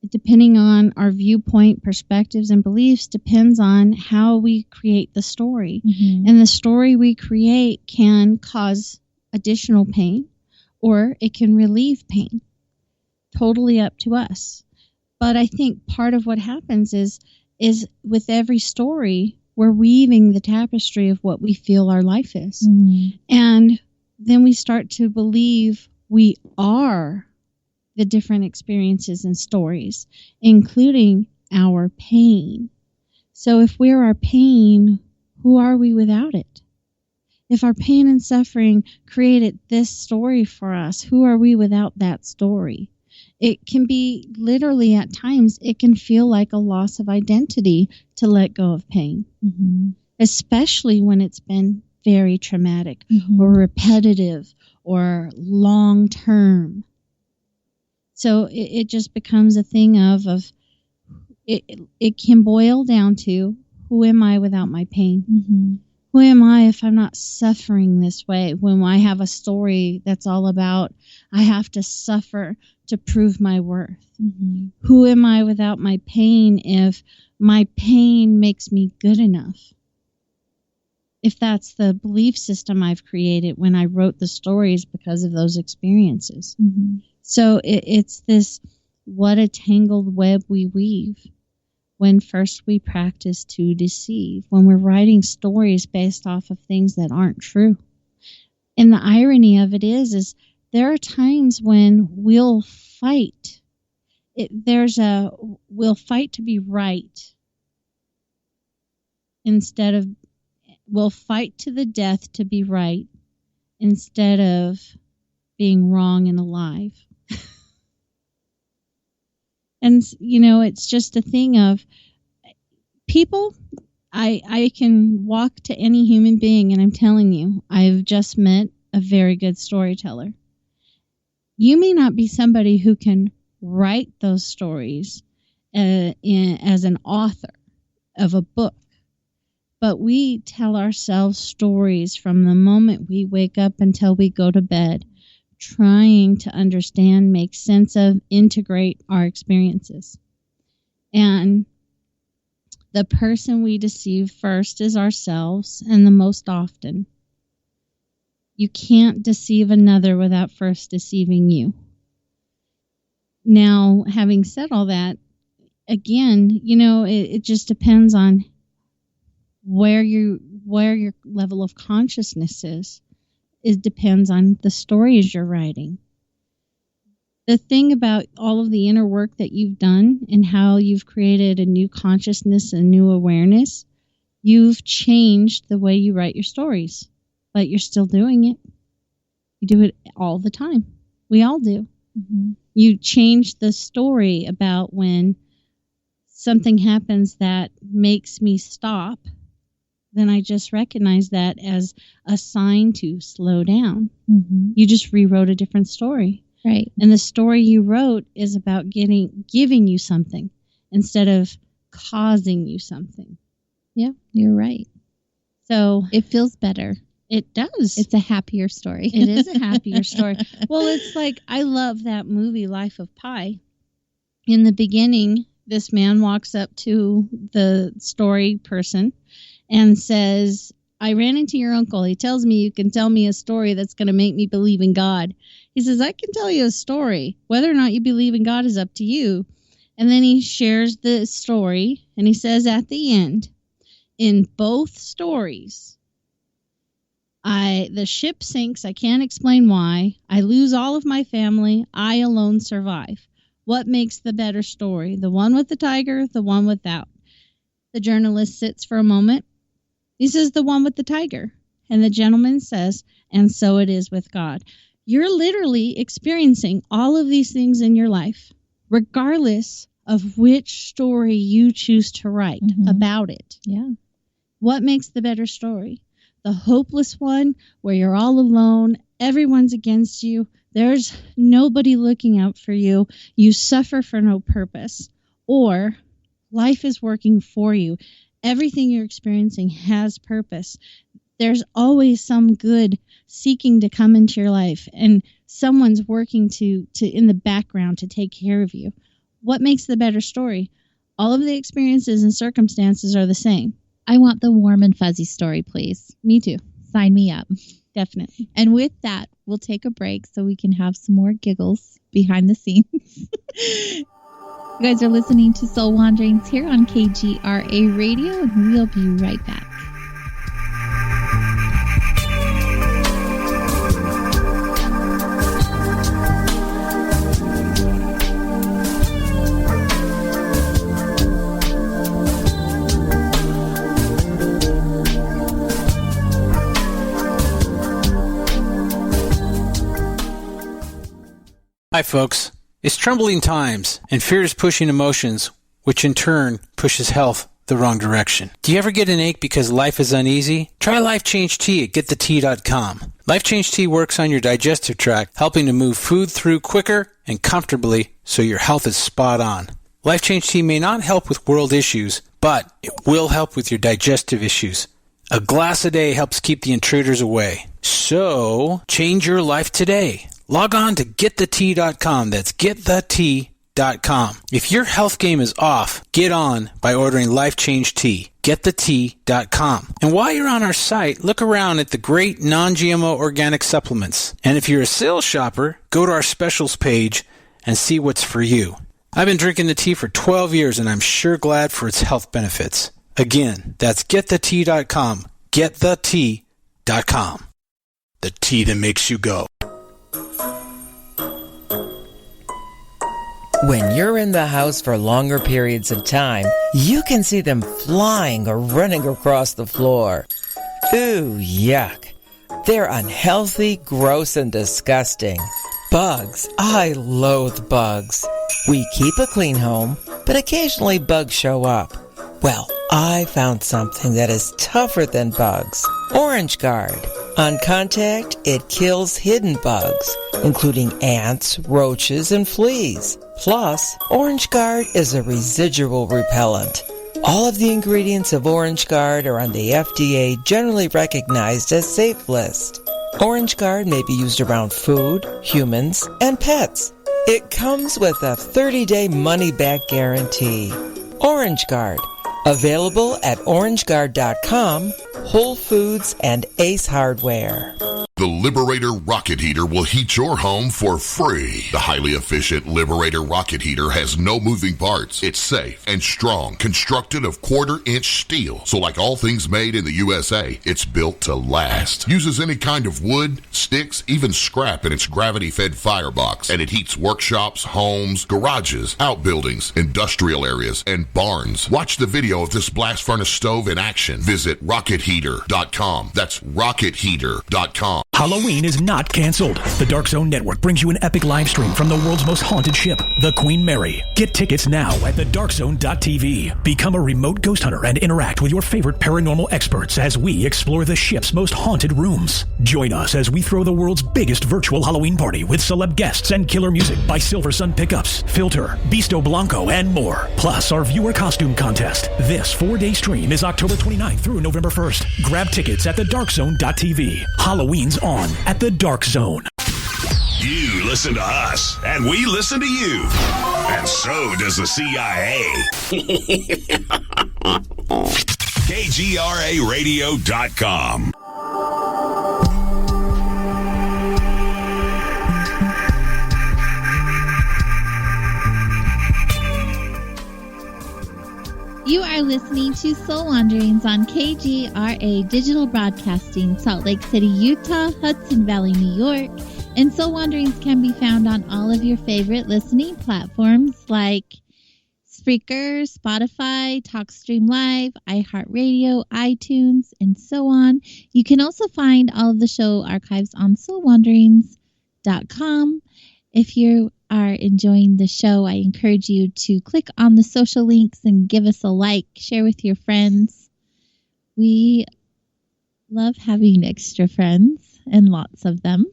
Depending on our viewpoint, perspectives, and beliefs depends on how we create the story. And the story we create can cause additional pain, or it can relieve pain. Totally up to us. But I think part of what happens is with every story, we're weaving the tapestry of what we feel our life is. And then we start to believe we are the different experiences and stories, including our pain. So if we're our pain, who are we without it? If our pain and suffering created this story for us, who are we without that story? It can be literally at times, it can feel like a loss of identity to let go of pain, especially when it's been very traumatic or repetitive or long term. So it just becomes a thing of it can boil down to, who am I without my pain? Who am I if I'm not suffering this way? When I have a story that's all about, I have to suffer to prove my worth. Who am I without my pain if my pain makes me good enough? If that's the belief system I've created when I wrote the stories because of those experiences. So it's this, what a tangled web we weave when first we practice to deceive, when we're writing stories based off of things that aren't true. And the irony of it is there are times when we'll fight. We'll fight to be right instead of, we'll fight to the death to be right instead of being wrong and alive. And, it's just a thing of people. I can walk to any human being, and I'm telling you, I've just met a very good storyteller. You may not be somebody who can write those stories as an author of a book, But we tell ourselves stories from the moment we wake up until we go to bed, trying to understand, make sense of, integrate our experiences. And the person we deceive first is ourselves, and the most often. You can't deceive another without first deceiving you. Now, having said all that, again, it just depends on where your level of consciousness is. It depends on the stories you're writing. The thing about all of the inner work that you've done and how you've created a new consciousness and new awareness, you've changed the way you write your stories, but you're still doing it. You do it all the time. We all do. Mm-hmm. You change the story about when something happens that makes me stop, then I just recognize that as a sign to slow down. Mm-hmm. You just rewrote a different story. Right. And the story you wrote is about giving you something instead of causing you something. Yeah, you're right. So it feels better. It does. It's a happier story. It is a happier story. Well, it's like, I love that movie, Life of Pi. In the beginning, this man walks up to the story person and says, I ran into your uncle. He tells me you can tell me a story that's going to make me believe in God. He says, I can tell you a story. Whether or not you believe in God is up to you. And then he shares the story, and he says at the end, in both stories, the ship sinks. I can't explain why. I lose all of my family. I alone survive. What makes the better story? The one with the tiger, the one without? The journalist sits for a moment. He says, the one with the tiger. And the gentleman says, and so it is with God. You're literally experiencing all of these things in your life, regardless of which story you choose to write about it. Yeah. What makes the better story? The hopeless one where you're all alone, everyone's against you, there's nobody looking out for you, you suffer for no purpose, or life is working for you. Everything you're experiencing has purpose. There's always some good seeking to come into your life, and someone's working to in the background to take care of you. What makes the better story? All of the experiences and circumstances are the same. I want the warm and fuzzy story, please. Me too. Sign me up. Definitely. And with that, we'll take a break so we can have some more giggles behind the scenes. You guys are listening to Soul Wanderings here on KGRA Radio, and we'll be right back. Hi, folks. It's troubling times, and fear is pushing emotions, which in turn pushes health the wrong direction. Do you ever get an ache because life is uneasy? Try Life Change Tea at getthetea.com. Life Change Tea works on your digestive tract, helping to move food through quicker and comfortably so your health is spot on. Life Change Tea may not help with world issues, but it will help with your digestive issues. A glass a day helps keep the intruders away. So, change your life today. Log on to getthetea.com. That's getthetea.com. If your health game is off, get on by ordering Life Change Tea. Getthetea.com. And while you're on our site, look around at the great non-GMO organic supplements. And if you're a sales shopper, go to our specials page and see what's for you. I've been drinking the tea for 12 years, and I'm sure glad for its health benefits. Again, that's getthetea.com. Getthetea.com. The tea that makes you go. When you're in the house for longer periods of time, you can see them flying or running across the floor. Ooh, yuck. They're unhealthy, gross, and disgusting. Bugs. I loathe bugs. We keep a clean home, but occasionally bugs show up. Well, I found something that is tougher than bugs. Orange Guard. On contact, it kills hidden bugs, including ants, roaches, and fleas. Plus, Orange Guard is a residual repellent. All of the ingredients of Orange Guard are on the FDA generally recognized as safe list. Orange Guard may be used around food, humans, and pets. It comes with a 30-day money-back guarantee. Orange Guard, available at orangeguard.com, Whole Foods, and Ace Hardware. The Liberator Rocket Heater will heat your home for free. The highly efficient Liberator Rocket Heater has no moving parts. It's safe and strong, constructed of 1/4-inch steel. So like all things made in the USA, it's built to last. Uses any kind of wood, sticks, even scrap in its gravity-fed firebox. And it heats workshops, homes, garages, outbuildings, industrial areas, and barns. Watch the video of this blast furnace stove in action. Visit rocketheater.com. That's rocketheater.com. Halloween is not canceled. The Dark Zone Network brings you an epic live stream from the world's most haunted ship, the Queen Mary. Get tickets now at thedarkzone.tv. Become a remote ghost hunter and interact with your favorite paranormal experts as we explore the ship's most haunted rooms. Join us as we throw the world's biggest virtual Halloween party with celeb guests and killer music by Silver Sun Pickups, Filter, Bisto Blanco, and more. Plus our viewer costume contest. This 4-day stream is October 29th through November 1st. Grab tickets at thedarkzone.tv. Halloween's on at the Dark Zone. You listen to us, and we listen to you. And so does the CIA. KGRAradio.com. You are listening to Soul Wanderings on KGRA Digital Broadcasting, Salt Lake City, Utah, Hudson Valley, New York. And Soul Wanderings can be found on all of your favorite listening platforms like Spreaker, Spotify, TalkStream Live, iHeartRadio, iTunes, and so on. You can also find all of the show archives on soulwanderings.com. If you are enjoying the show, I encourage you to click on the social links and give us a like, share with your friends. We love having extra friends and lots of them.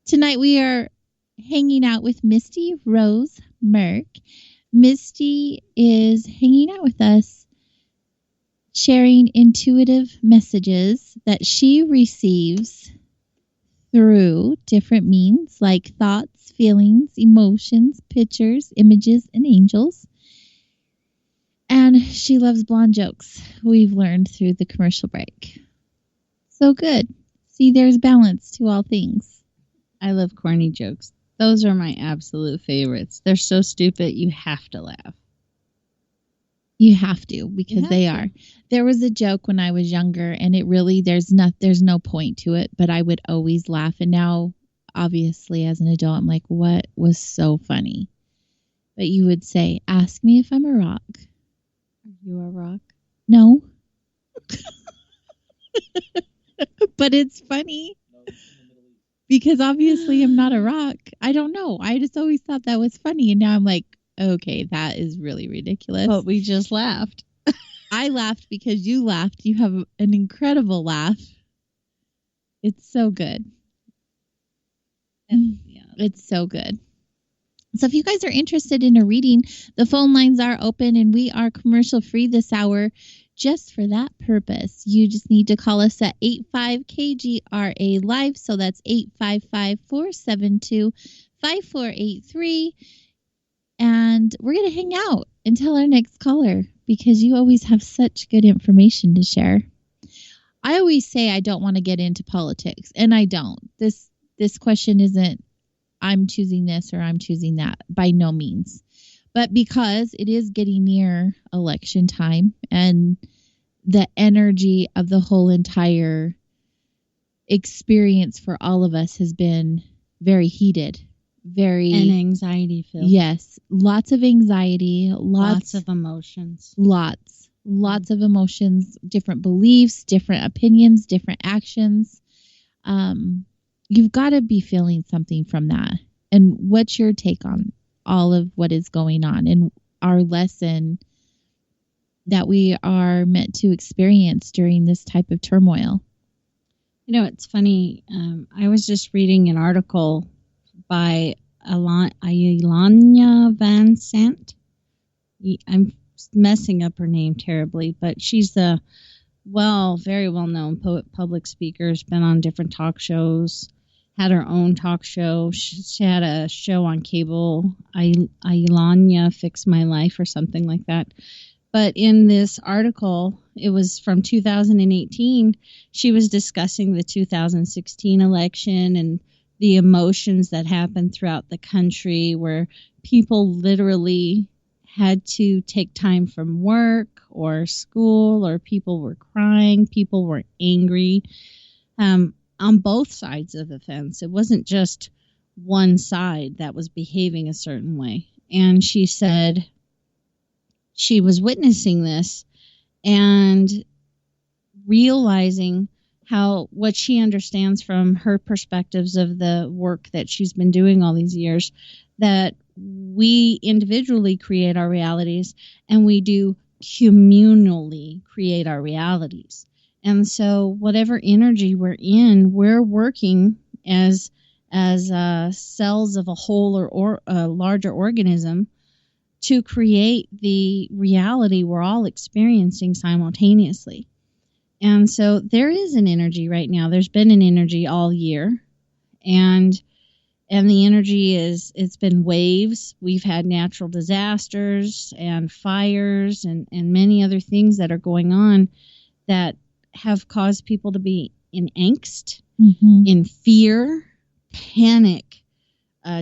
Tonight we are hanging out with Misty Rose Merck. Misty is hanging out with us, sharing intuitive messages that she receives through different means like thoughts, feelings, emotions, pictures, images, and angels. And she loves blonde jokes, we've learned through the commercial break. So good. See, there's balance to all things. I love corny jokes. Those are my absolute favorites. They're so stupid, you have to laugh. You have to, because they are. There was a joke when I was younger, and it really, there's no point to it, but I would always laugh. And now, obviously, as an adult, I'm like, what was so funny? But you would say, ask me if I'm a rock. Are you a rock? No. But it's funny. Because obviously I'm not a rock. I don't know. I just always thought that was funny. And now I'm like, okay, that is really ridiculous. But we just laughed. I laughed because you laughed. You have an incredible laugh. It's so good. Yeah, it's so good. So if you guys are interested in a reading, the phone lines are open and we are commercial free this hour just for that purpose. You just need to call us at 85KGRA Live. So that's 855-472-5483. And we're going to hang out until our next caller because you always have such good information to share. I always say I don't want to get into politics, and I don't. This question isn't I'm choosing this or I'm choosing that, by no means. But because it is getting near election time and the energy of the whole entire experience for all of us has been very heated, and anxiety filled. Yes, lots of anxiety, lots of emotions. Lots of emotions, different beliefs, different opinions, different actions. You've got to be feeling something from that. And what's your take on all of what is going on and our lesson that we are meant to experience during this type of turmoil? You know, it's funny. I was just reading an article by Ilana Van Sant. I'm messing up her name terribly, but she's a very well-known public speaker. Has been on different talk shows, had her own talk show. She had a show on cable, Ailanya Fix My Life or something like that. But in this article, it was from 2018, she was discussing the 2016 election and the emotions that happened throughout the country, where people literally had to take time from work or school, or people were crying, people were angry, on both sides of the fence. It wasn't just one side that was behaving a certain way. And she said she was witnessing this and realizing how what she understands from her perspectives of the work that she's been doing all these years, that we individually create our realities and we do communally create our realities. And so whatever energy we're in, we're working as cells of a whole or a larger organism to create the reality we're all experiencing simultaneously. And so there is an energy right now. There's been an energy all year, and the energy it's been waves. We've had natural disasters and fires and many other things that are going on that have caused people to be in angst, in fear, panic,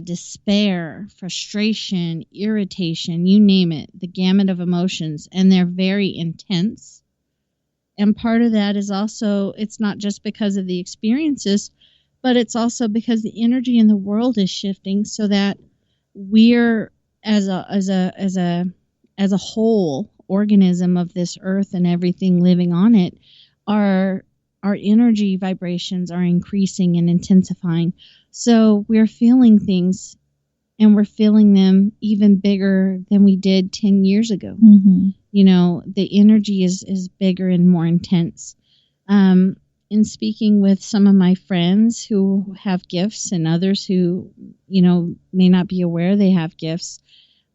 despair, frustration, irritation, you name it, the gamut of emotions, and they're very intense. And part of that is also, it's not just because of the experiences, but it's also because the energy in the world is shifting, so that we're as a whole organism of this earth and everything living on it, our energy vibrations are increasing and intensifying. So we're feeling things, and we're feeling them even bigger than we did 10 years ago. You know, the energy is bigger and more intense. In speaking with some of my friends who have gifts and others who, you know, may not be aware they have gifts,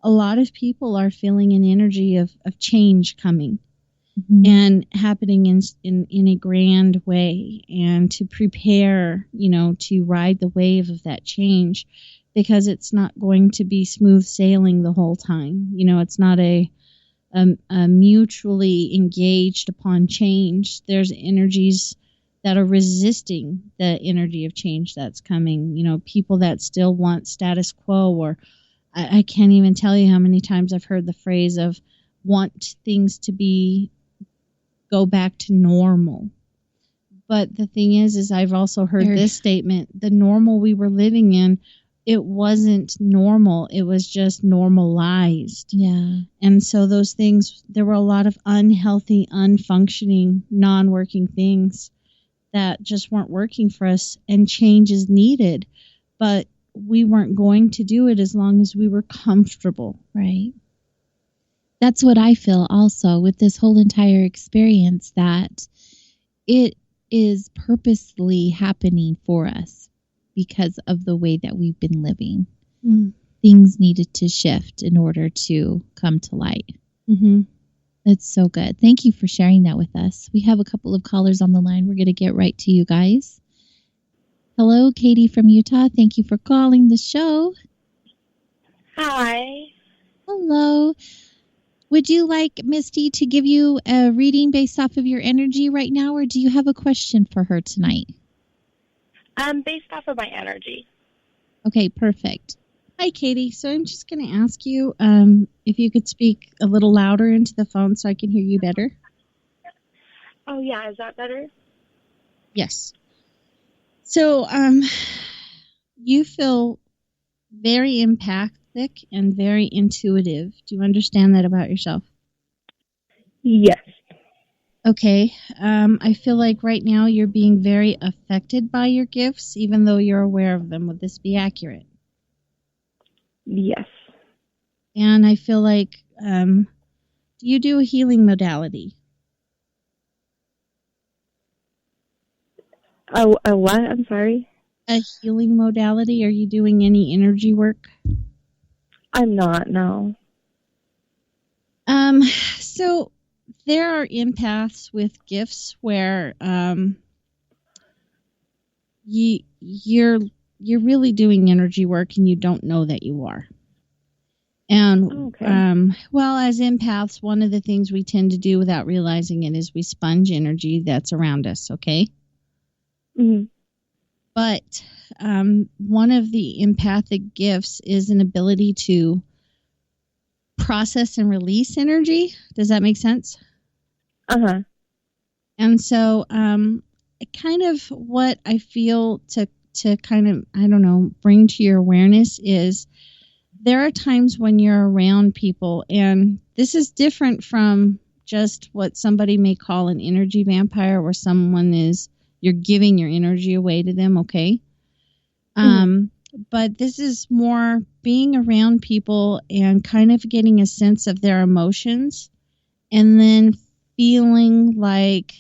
a lot of people are feeling an energy of change coming and happening in a grand way, and to prepare, you know, to ride the wave of that change, because it's not going to be smooth sailing the whole time. You know, it's not a mutually engaged upon change. There's energies that are resisting the energy of change that's coming. You know, people that still want status quo, or I can't even tell you how many times I've heard the phrase of want things to go back to normal. But the thing is I've also heard this statement: the normal we were living in, it wasn't normal. It was just normalized. Yeah. And so those things, there were a lot of unhealthy, unfunctioning, non-working things that just weren't working for us, and change is needed. But we weren't going to do it as long as we were comfortable. Right. That's what I feel also with this whole entire experience, that it is purposely happening for us because of the way that we've been living. Things needed to shift in order to come to light. That's so good. Thank you for sharing that with us. We have a couple of callers on the line. We're going to get right to you guys. Hello, Katie from Utah. Thank you for calling the show. Hi. Hello. Would you like Misty to give you a reading based off of your energy right now, or do you have a question for her tonight? Based off of my energy. Okay, perfect. Hi, Katie. So I'm just going to ask you if you could speak a little louder into the phone so I can hear you better. Oh, yeah. Is that better? Yes. So you feel very empathic and very intuitive. Do you understand that about yourself? Yes. Okay. I feel like right now you're being very affected by your gifts, even though you're aware of them. Would this be accurate? Yes. And I feel like, do you do a healing modality? A what? I'm sorry? A healing modality? Are you doing any energy work? I'm not, no. So there are empaths with gifts where you're really doing energy work and you don't know that you are. And well, as empaths, one of the things we tend to do without realizing it is we sponge energy that's around us. Okay. Mm-hmm. But one of the empathic gifts is an ability to process and release energy. Does that make sense? Uh-huh. And so kind of what I feel to kind of, I don't know, bring to your awareness is there are times when you're around people, and this is different from just what somebody may call an energy vampire, where someone is, you're giving your energy away to them, okay? But this is more being around people and kind of getting a sense of their emotions, and then feeling like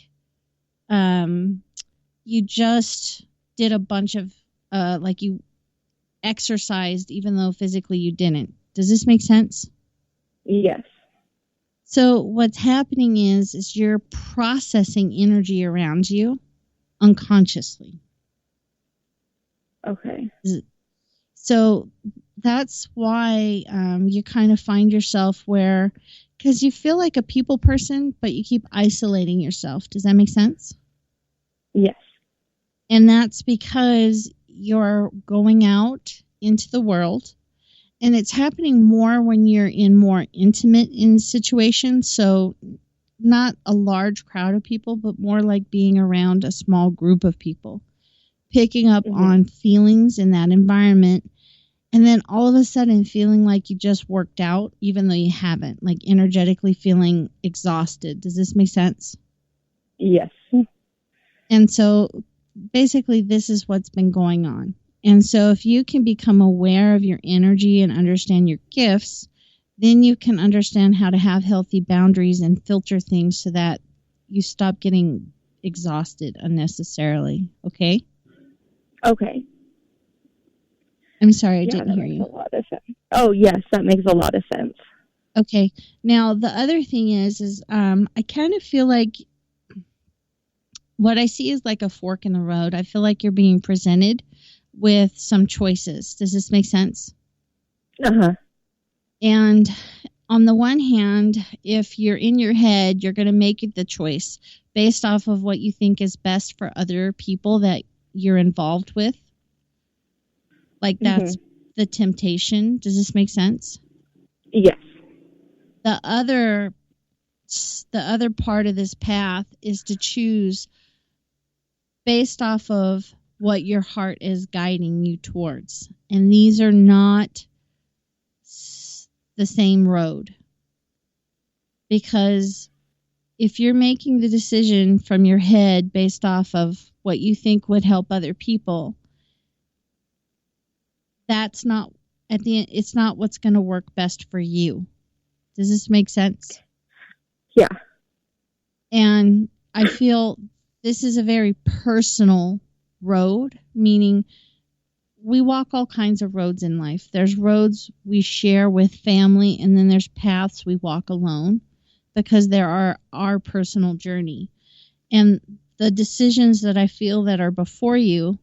you just did a bunch of, like you exercised even though physically you didn't. Does this make sense? Yes. So what's happening is you're processing energy around you unconsciously. Okay. So that's why you kind of find yourself where, because you feel like a people person, but you keep isolating yourself. Does that make sense? Yes. And that's because you're going out into the world, and it's happening more when you're in more intimate situations. So not a large crowd of people, but more like being around a small group of people, picking up on feelings in that environment. And then all of a sudden feeling like you just worked out, even though you haven't, like energetically feeling exhausted. Does this make sense? Yes. And so basically this is what's been going on. And so if you can become aware of your energy and understand your gifts, then you can understand how to have healthy boundaries and filter things so that you stop getting exhausted unnecessarily. Okay? Okay. I'm sorry, I didn't hear you. That makes a lot of sense. Oh, yes, that makes a lot of sense. Okay. Now, the other thing is I kind of feel like what I see is like a fork in the road. I feel like you're being presented with some choices. Does this make sense? Uh-huh. And on the one hand, if you're in your head, you're going to make the choice based off of what you think is best for other people that you're involved with. Like that's the temptation. Does this make sense? Yes. The other part of this path is to choose based off of what your heart is guiding you towards. And these are not the same road. Because if you're making the decision from your head based off of what you think would help other people, that's not, at the end, it's not what's going to work best for you. Does this make sense? Yeah. And I feel this is a very personal road, meaning we walk all kinds of roads in life. There's roads we share with family, and then there's paths we walk alone because there are our personal journey. And the decisions that I feel that are before you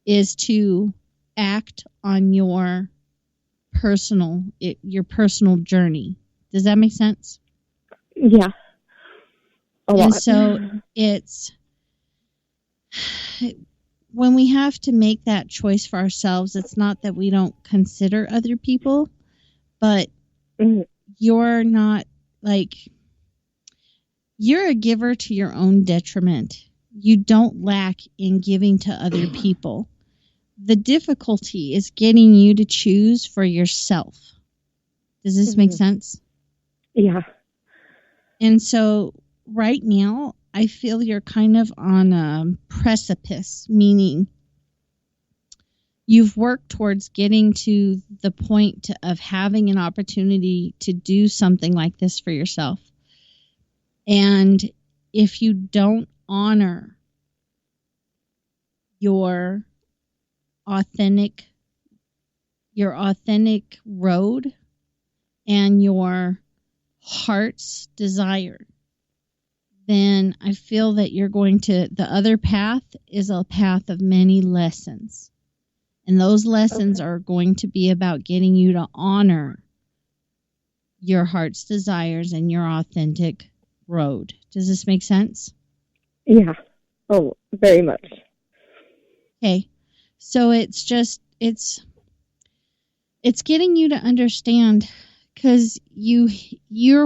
is to act on your personal journey. Does that make sense? Yeah. A lot. And so it's when we have to make that choice for ourselves, it's not that we don't consider other people, but you're not like, you're a giver to your own detriment. You don't lack in giving to other people. The difficulty is getting you to choose for yourself. Does this make sense? Yeah. And so right now, I feel you're kind of on a precipice, meaning you've worked towards getting to the point of having an opportunity to do something like this for yourself. And if you don't honor your authentic road and your heart's desire, then I feel that the other path is a path of many lessons. And those lessons are going to be about getting you to honor your heart's desires and your authentic road. Does this make sense? Yeah. Oh, very much. Okay. So it's getting you to understand, because you're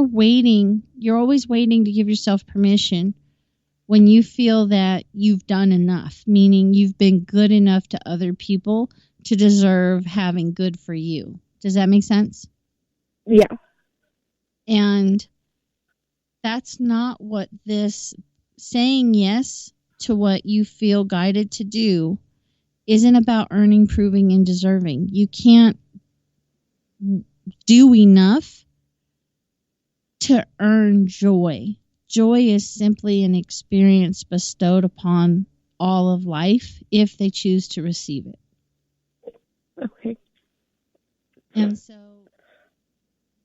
always waiting to give yourself permission when you feel that you've done enough, meaning you've been good enough to other people to deserve having good for you. Does that make sense? Yeah. And that's not what this saying yes to what you feel guided to do isn't about earning, proving, and deserving. You can't do enough to earn joy. Joy is simply an experience bestowed upon all of life if they choose to receive it. Okay. And so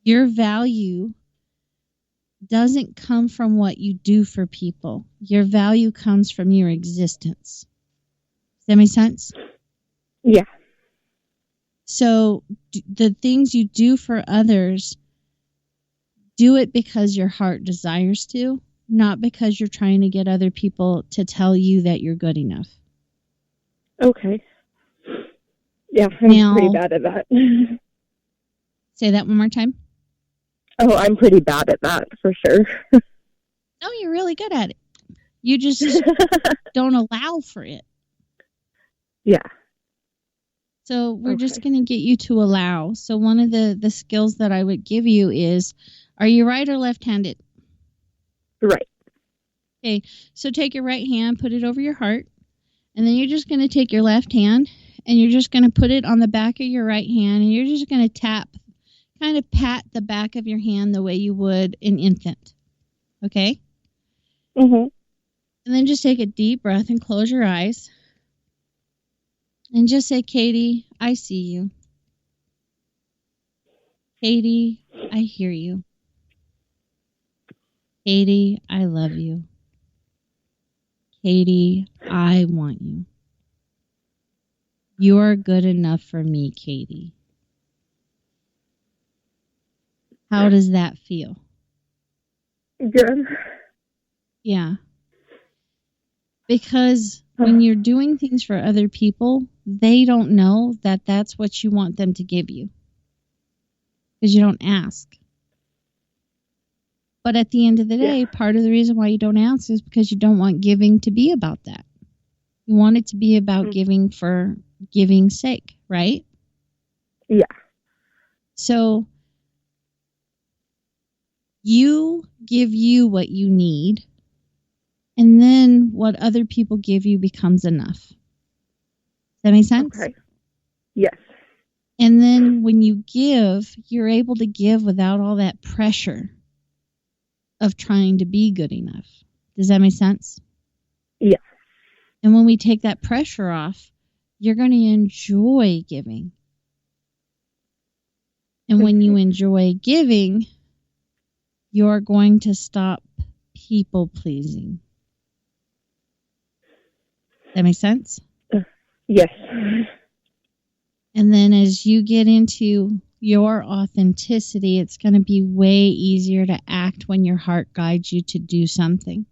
your value doesn't come from what you do for people. Your value comes from your existence. Does that make sense? Yeah. So the things you do for others, do it because your heart desires to, not because you're trying to get other people to tell you that you're good enough. Okay. Yeah, I'm pretty bad at that. Say that one more time. Oh, I'm pretty bad at that, for sure. No, you're really good at it. You just don't allow for it. Yeah. So we're just going to get you to allow. So one of the skills that I would give you is, are you right or left-handed? Right. Okay, so take your right hand, put it over your heart, and then you're just going to take your left hand, and you're just going to put it on the back of your right hand, and you're just going to kind of pat the back of your hand the way you would an infant. Okay? Mm-hmm. And then just take a deep breath and close your eyes. And just say, Katie, I see you. Katie, I hear you. Katie, I love you. Katie, I want you. You're good enough for me, Katie. How does that feel? Good. Yeah. Because when you're doing things for other people, they don't know that that's what you want them to give you. Because you don't ask. But at the end of the day, part of the reason why you don't ask is because you don't want giving to be about that. You want it to be about giving for giving's sake, right? Yeah. So you give you what you need, and then what other people give you becomes enough. Does that make sense? Okay. Yes. And then when you give, you're able to give without all that pressure of trying to be good enough. Does that make sense? Yeah. And when we take that pressure off, you're going to enjoy giving. And when you enjoy giving, you're going to stop people pleasing. That makes sense? Yes. And then as you get into your authenticity, it's going to be way easier to act when your heart guides you to do something.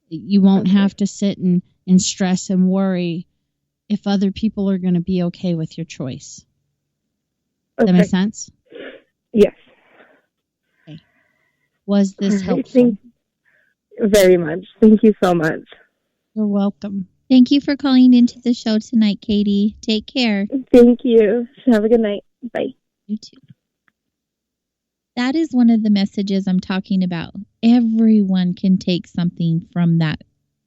You won't have to sit and stress and worry if other people are going to be okay with your choice. Does that make sense? Yes. Okay. Was this helpful? Very much. Thank you so much. You're welcome. Thank you for calling into the show tonight, Katie. Take care. Thank you. Have a good night. Bye. You too. That is one of the messages I'm talking about. Everyone can take something from that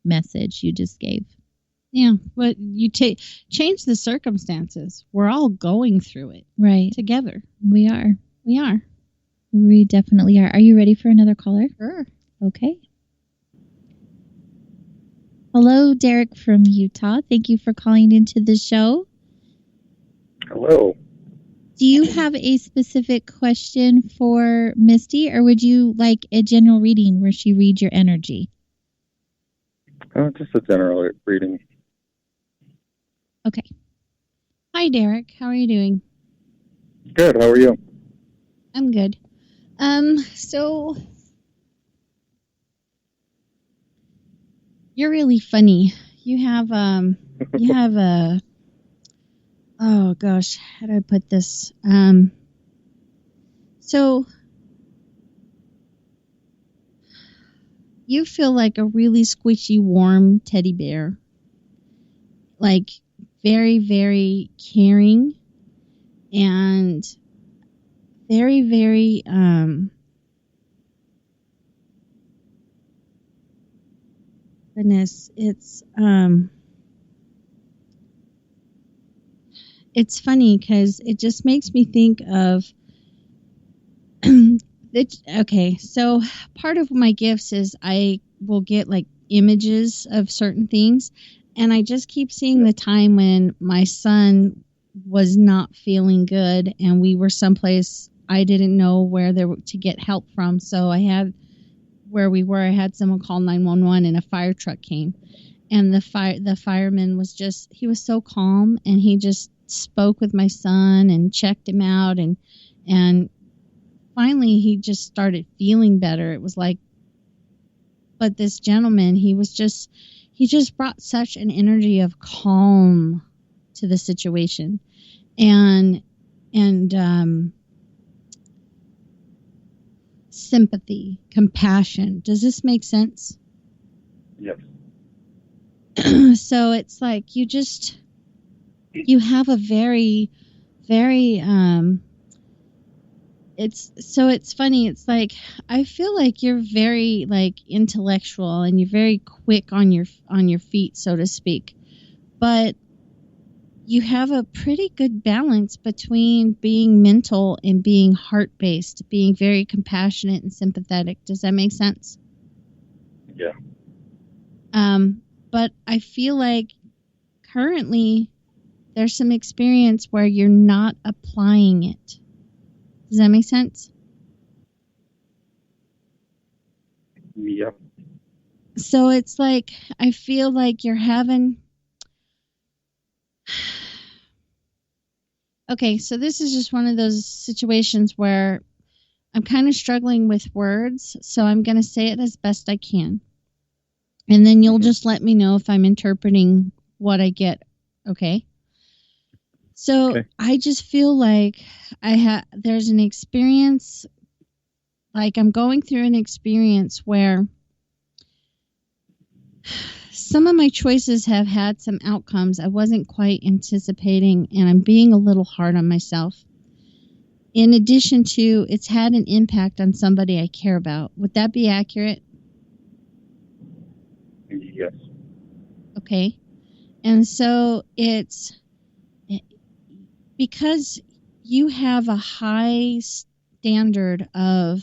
message you just gave. Yeah, but you change the circumstances. We're all going through it. Right. Together. We are. We are. We definitely are. Are you ready for another caller? Sure. Okay. Hello, Derek from Utah. Thank you for calling into the show. Hello. Do you have a specific question for Misty, or would you like a general reading where she reads your energy? Just a general reading. Okay. Hi, Derek. How are you doing? Good. How are you? I'm good. So you're really funny. You have a, oh gosh, how do I put this? So you feel like a really squishy, warm teddy bear. Like very, very caring and very, very, goodness, it's funny because it just makes me think of, okay, so part of my gifts is I will get like images of certain things, and I just keep seeing the time when my son was not feeling good and we were someplace I didn't know where to get help from. So I had someone call 911 and a fire truck came, and the fireman was he was so calm, and he just spoke with my son and checked him out, and finally he just started feeling better. It was like, but this gentleman, he just brought such an energy of calm to the situation, and sympathy, compassion. Does this make sense? Yes. So it's like you have a very, very, it's funny. It's like, I feel like you're very like intellectual and you're very quick on your feet, so to speak, but you have a pretty good balance between being mental and being heart-based, being very compassionate and sympathetic. Does that make sense? Yeah. But I feel like currently there's some experience where you're not applying it. Does that make sense? Yeah. So it's like, I feel like you're having... Okay, so this is just one of those situations where I'm kind of struggling with words, so I'm going to say it as best I can. And then you'll just let me know if I'm interpreting what I get, okay? So okay. I just feel like there's an experience, like I'm going through an experience where some of my choices have had some outcomes I wasn't quite anticipating, and I'm being a little hard on myself. In addition to, it's had an impact on somebody I care about. Would that be accurate? Yes. Okay. And so it's because you have a high standard of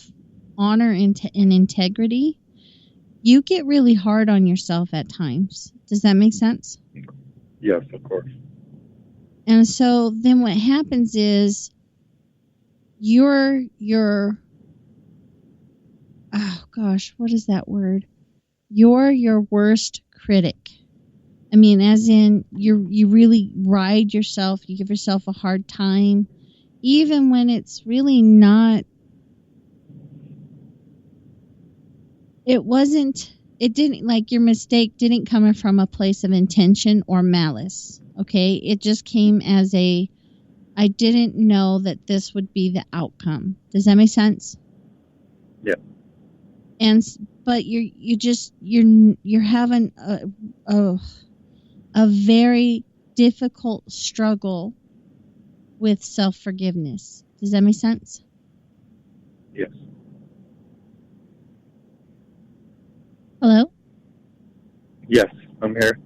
honor and integrity, you get really hard on yourself at times. Does that make sense? Yes, of course. And so then what happens is you're oh gosh, what is that word? You're your worst critic. I mean, as in you really ride yourself, you give yourself a hard time, even when it's really not. It didn't, like, your mistake didn't come from a place of intention or malice. Okay. It just came as I didn't know that this would be the outcome. Does that make sense? Yeah. But you're having a very difficult struggle with self-forgiveness. Does that make sense? Yes. Hello? Yes, I'm here.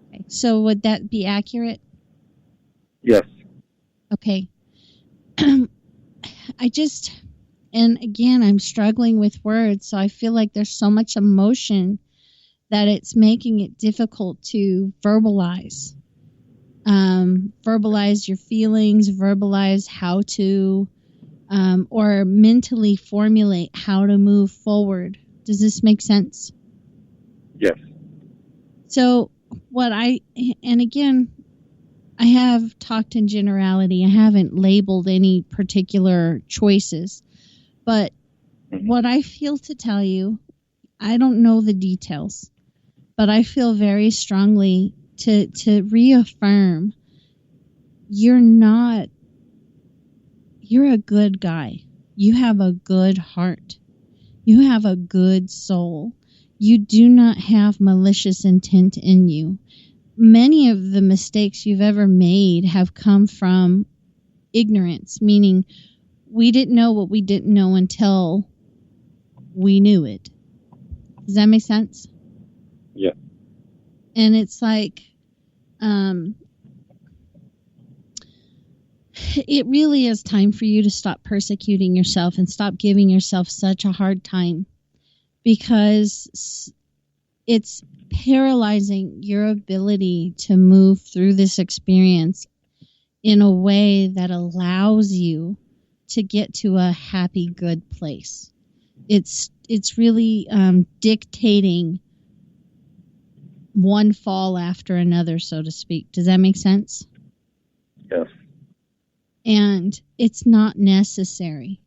Okay. So would that be accurate? Yes. Okay. And again, I'm struggling with words, so I feel like there's so much emotion that it's making it difficult to verbalize. verbalize your feelings, verbalize how to, or mentally formulate how to move forward. Does this make sense? Yes. So and again, I have talked in generality. I haven't labeled any particular choices, but what I feel to tell you, I don't know the details, but I feel very strongly to reaffirm you're a good guy. You have a good heart. You have a good soul. You do not have malicious intent in you. Many of the mistakes you've ever made have come from ignorance, meaning we didn't know what we didn't know until we knew it. Does that make sense? Yeah. And it's like, it really is time for you to stop persecuting yourself and stop giving yourself such a hard time, because it's paralyzing your ability to move through this experience in a way that allows you to get to a happy, good place. It's really dictating one fall after another, so to speak. Does that make sense? Yes. And it's not necessary.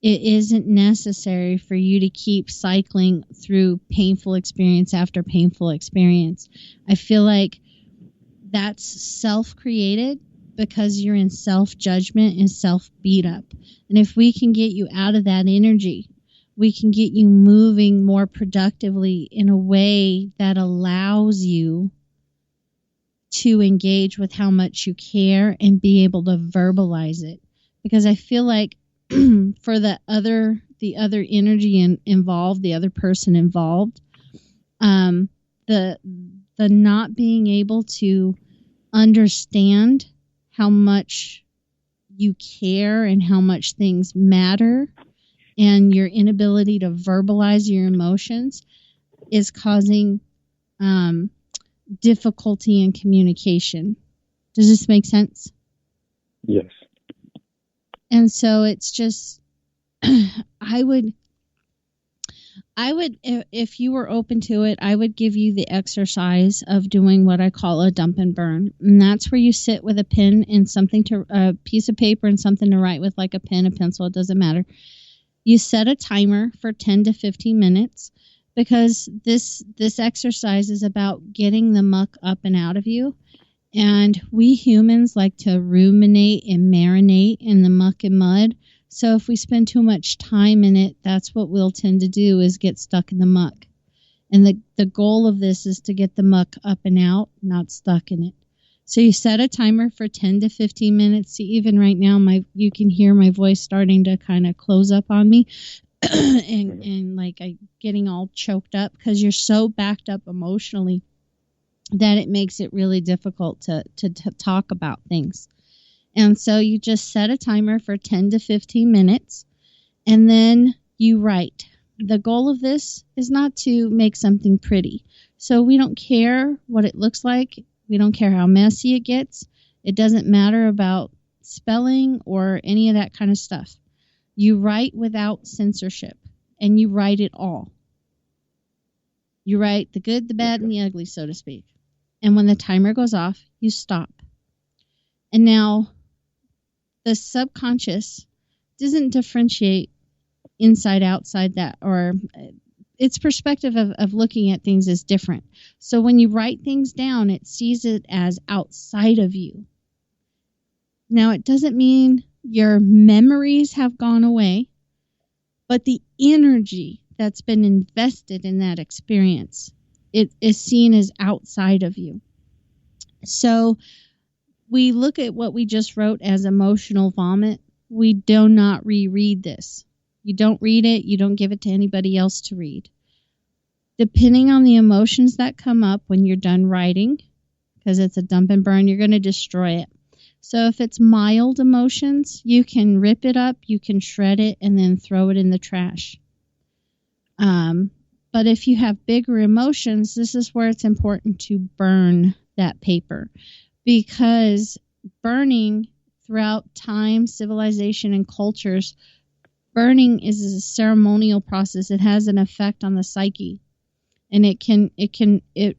It isn't necessary for you to keep cycling through painful experience after painful experience. I feel like that's self-created because you're in self-judgment and self-beat up. And if we can get you out of that energy, we can get you moving more productively in a way that allows you to engage with how much you care and be able to verbalize it. Because I feel like for the other energy involved, the other person involved, the not being able to understand how much you care and how much things matter, and your inability to verbalize your emotions is causing difficulty in communication. Does this make sense? Yes. And so it's just, I would, if you were open to it, I would give you the exercise of doing what I call a dump and burn. And that's where you sit with a pen and a piece of paper and something to write with, like a pen, a pencil, it doesn't matter. You set a timer for 10 to 15 minutes because this exercise is about getting the muck up and out of you. And we humans like to ruminate and marinate in the muck and mud. So if we spend too much time in it, that's what we'll tend to do, is get stuck in the muck. And the goal of this is to get the muck up and out, not stuck in it. So you set a timer for 10 to 15 minutes. See, even right now, you can hear my voice starting to kind of close up on me. and like I getting all choked up because you're so backed up emotionally that it makes it really difficult to talk about things. And so you just set a timer for 10 to 15 minutes, and then you write. The goal of this is not to make something pretty. So we don't care what it looks like. We don't care how messy it gets. It doesn't matter about spelling or any of that kind of stuff. You write without censorship, and you write it all. You write the good, the bad, and the ugly, so to speak. And when the timer goes off, you stop. And now the subconscious doesn't differentiate inside, outside that, or its perspective of looking at things is different. So when you write things down, it sees it as outside of you. Now, it doesn't mean your memories have gone away, but the energy that's been invested in that experience, it is seen as outside of you. So we look at what we just wrote as emotional vomit. We do not reread this. You don't read it. You don't give it to anybody else to read. Depending on the emotions that come up when you're done writing, because it's a dump and burn, you're going to destroy it. So if it's mild emotions, you can rip it up, you can shred it, and then throw it in the trash. But if you have bigger emotions, this is where it's important to burn that paper. because burning throughout time, civilization, and cultures, burning is a ceremonial process. It has an effect on the psyche, and it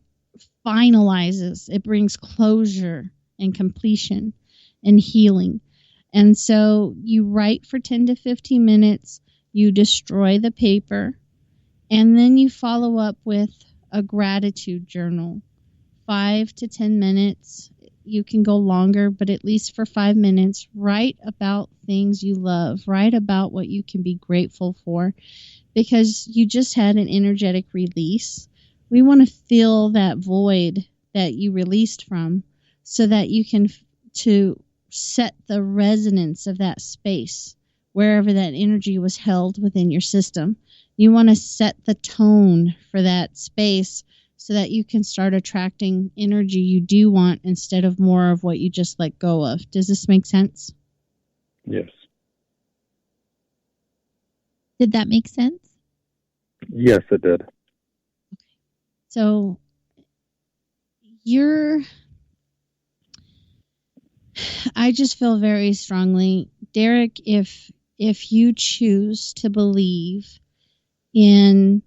finalizes. It brings closure and completion and healing. And so you write for 10 to 15 minutes, you destroy the paper, and then you follow up with a gratitude journal. 5 to 10 minutes. You can go longer, but at least for 5 minutes, write about things you love. Write about what you can be grateful for, because you just had an energetic release. We want to fill that void that you released from, so that you can to set the resonance of that space wherever that energy was held within your system. You want to set the tone for that space so that you can start attracting energy you do want instead of more of what you just let go of. Does this make sense? Yes. Did that make sense? Yes, it did. So I just feel very strongly, Derek, if you choose to believe in,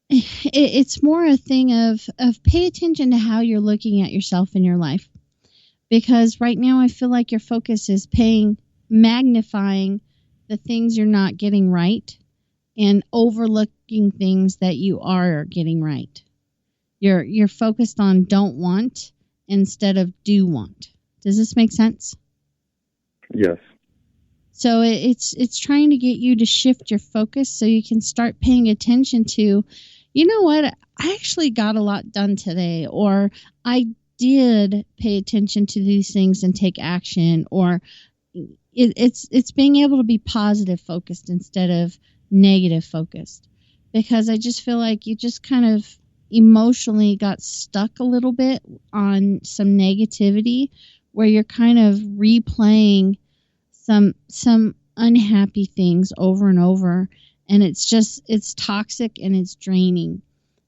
it's more a thing of pay attention to how you're looking at yourself in your life. Because right now I feel like your focus is magnifying the things you're not getting right and overlooking things that you are getting right. You're focused on don't want instead of do want. Does this make sense? Yes. So it's trying to get you to shift your focus so you can start paying attention to, you know what, I actually got a lot done today, or I did pay attention to these things and take action, or it's being able to be positive focused instead of negative focused. Because I just feel like you just kind of emotionally got stuck a little bit on some negativity, where you're kind of replaying some unhappy things over and over, and it's toxic and it's draining,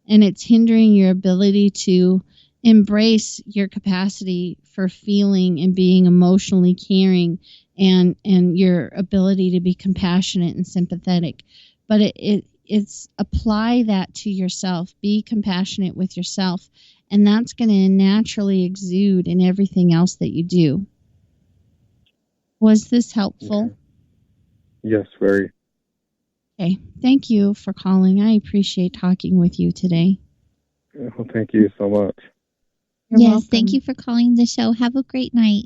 and it's hindering your ability to embrace your capacity for feeling and being emotionally caring, and your ability to be compassionate and sympathetic. But it's apply that to yourself. Be compassionate with yourself, and that's going to naturally exude in everything else that you do. Was this helpful? Okay. Yes, very. Okay. Thank you for calling. I appreciate talking with you today. Well, thank you so much. You're yes, welcome. Thank you for calling the show. Have a great night.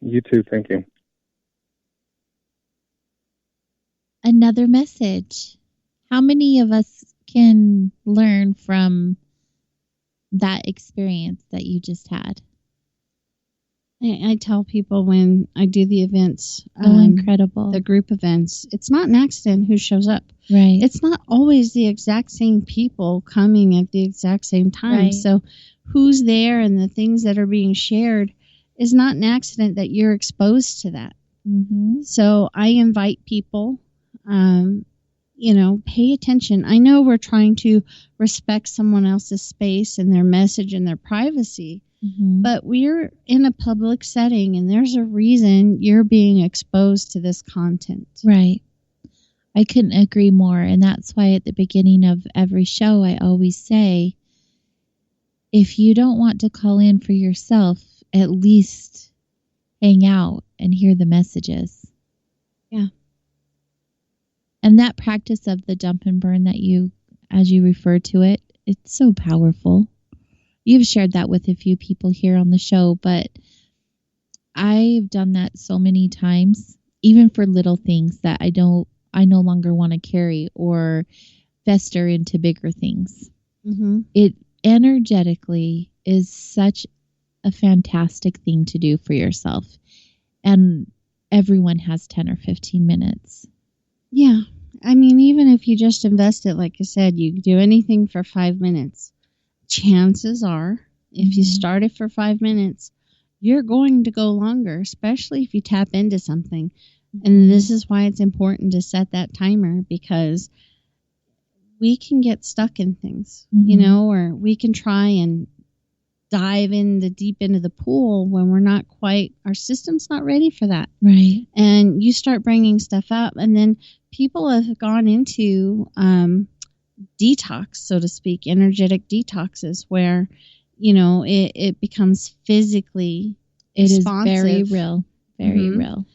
You too. Thank you. Another message. How many of us can learn from that experience that you just had? I tell people when I do the events, incredible. the group events, it's not an accident who shows up. Right. It's not always the exact same people coming at the exact same time. Right. So who's there and the things that are being shared is not an accident that you're exposed to that. Mm-hmm. So I invite people, pay attention. I know we're trying to respect someone else's space and their message and their privacy. Mm-hmm. But we're in a public setting, and there's a reason you're being exposed to this content. Right. I couldn't agree more. And that's why at the beginning of every show, I always say, if you don't want to call in for yourself, at least hang out and hear the messages. Yeah. And that practice of the dump and burn that you, as you refer to it, it's so powerful. You've shared that with a few people here on the show, but I've done that so many times, even for little things that I no longer want to carry or fester into bigger things. Mm-hmm. It energetically is such a fantastic thing to do for yourself. And everyone has 10 or 15 minutes. Yeah. I mean, even if you just invest it, like I said, you do anything for 5 minutes. Chances are, if you start it for 5 minutes, you're going to go longer, especially if you tap into something. And this is why it's important to set that timer, because we can get stuck in things, or we can try and dive in the deep end of the pool when we're not quite, our system's not ready for that. Right. And you start bringing stuff up, and then people have gone into detox, so to speak, energetic detoxes, where, it becomes physically responsive. Is very real. Very real.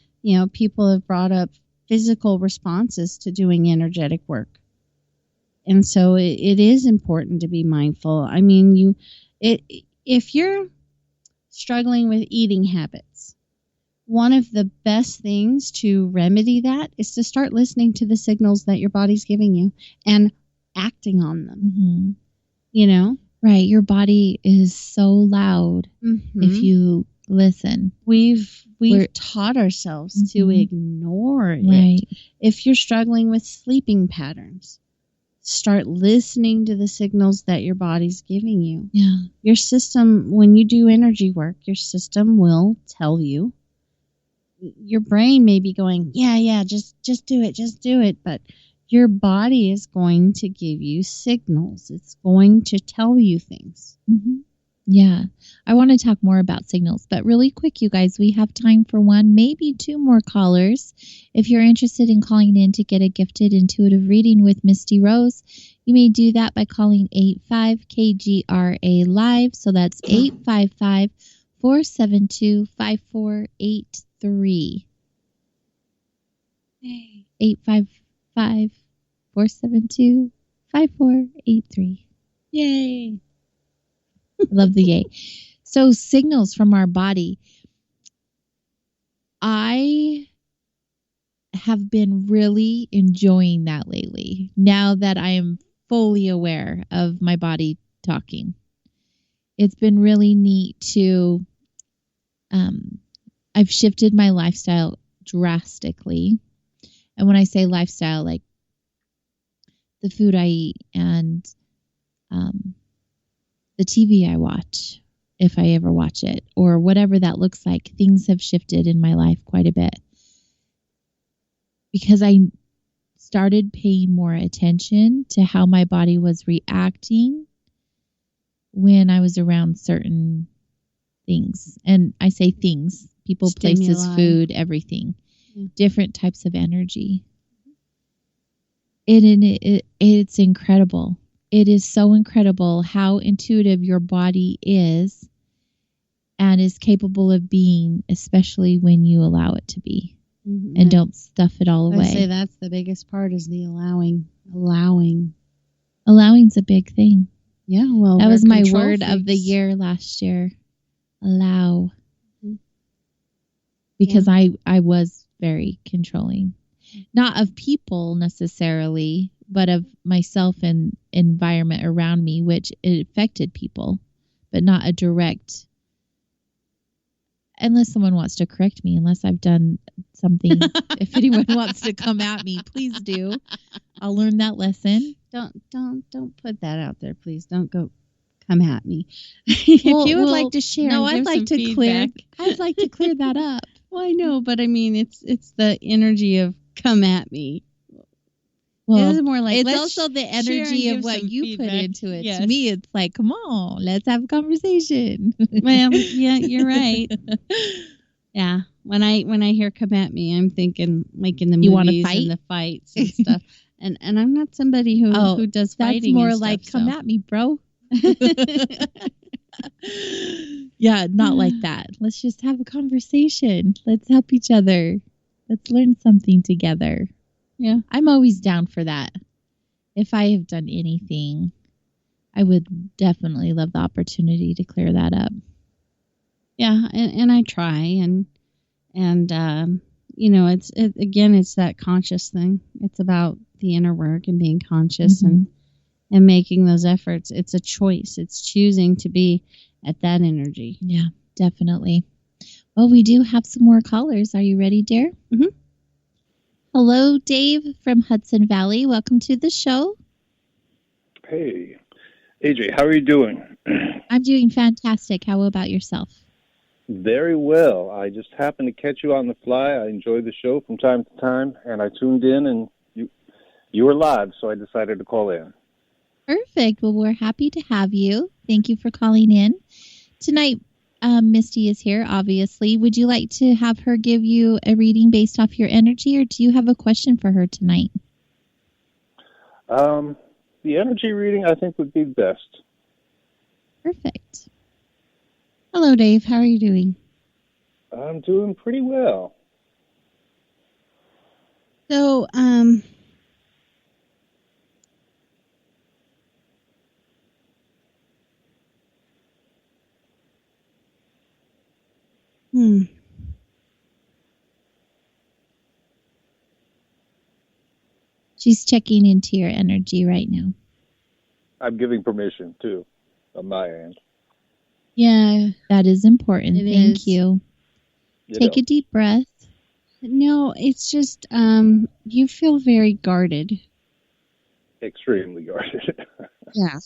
People have brought up physical responses to doing energetic work. And so it is important to be mindful. I mean, if you're struggling with eating habits, one of the best things to remedy that is to start listening to the signals that your body's giving you and acting on them. Mm-hmm. Right. Your body is so loud if you listen. We've taught ourselves to ignore Right. it. If you're struggling with sleeping patterns, start listening to the signals that your body's giving you. Yeah. Your system, when you do energy work, your system will tell you. Your brain may be going, yeah, just do it. But your body is going to give you signals. It's going to tell you things. Mm-hmm. Yeah. I want to talk more about signals, but really quick, you guys, we have time for one, maybe two more callers. If you're interested in calling in to get a gifted intuitive reading with Misty Rose, you may do that by calling 85-KGRA live. So that's 855-472-5483. 855-472-5483. Yay. I love the yay. So signals from our body. I have been really enjoying that lately. Now that I am fully aware of my body talking, it's been really neat to, I've shifted my lifestyle drastically. And when I say lifestyle, like the food I eat and, the TV I watch, if I ever watch it, or whatever that looks like, things have shifted in my life quite a bit. Because I started paying more attention to how my body was reacting when I was around certain things. And I say things, people, places, food, everything. Different types of energy. It's incredible. It is so incredible how intuitive your body is and is capable of being, especially when you allow it to be and don't stuff it all away. I say that's the biggest part, is the allowing. Allowing's a big thing. Yeah, well, that was my word of the year last year. Allow. Because I was very controlling. Not of people necessarily, but of myself and environment around me, which it affected people, but not a direct, unless someone wants to correct me, unless I've done something. If anyone wants to come at me, please do. I'll learn that lesson. Don't put that out there, please. Don't go come at me. If you would like to share, no, I'd like to clear that up. Well, I know, but I mean, it's the energy of come at me. Well, it's more like, it's also the energy of what you put into it. Yes. To me, it's like, come on, let's have a conversation. Well, yeah, you're right. Yeah, when I hear come at me, I'm thinking like in the movies and the fights and stuff. And I'm not somebody who does fighting. That's more and stuff, like come at me, bro. Yeah, not like that. Let's just have a conversation. Let's help each other. Let's learn something together. Yeah. I'm always down for that. If I have done anything, I would definitely love the opportunity to clear that up. Yeah, and I try, and it's that conscious thing. It's about the inner work and being conscious and making those efforts. It's a choice. It's choosing to be at that energy. Yeah, definitely. Well, we do have some more callers. Are you ready, dear? Mm-hmm. Hello, Dave from Hudson Valley. Welcome to the show. Hey, AJ, how are you doing? I'm doing fantastic. How about yourself? Very well. I just happened to catch you on the fly. I enjoy the show from time to time, and I tuned in, and you were live, so I decided to call in. Perfect. Well, we're happy to have you. Thank you for calling in. Tonight, Misty is here, obviously. Would you like to have her give you a reading based off your energy, or do you have a question for her tonight? The energy reading, I think, would be best. Perfect. Hello, Dave. How are you doing? I'm doing pretty well. So, She's checking into your energy right now. I'm giving permission, too, on my end. Yeah. That is important. Thank you. Take a deep breath. No, it's just you feel very guarded. Extremely guarded. Yeah.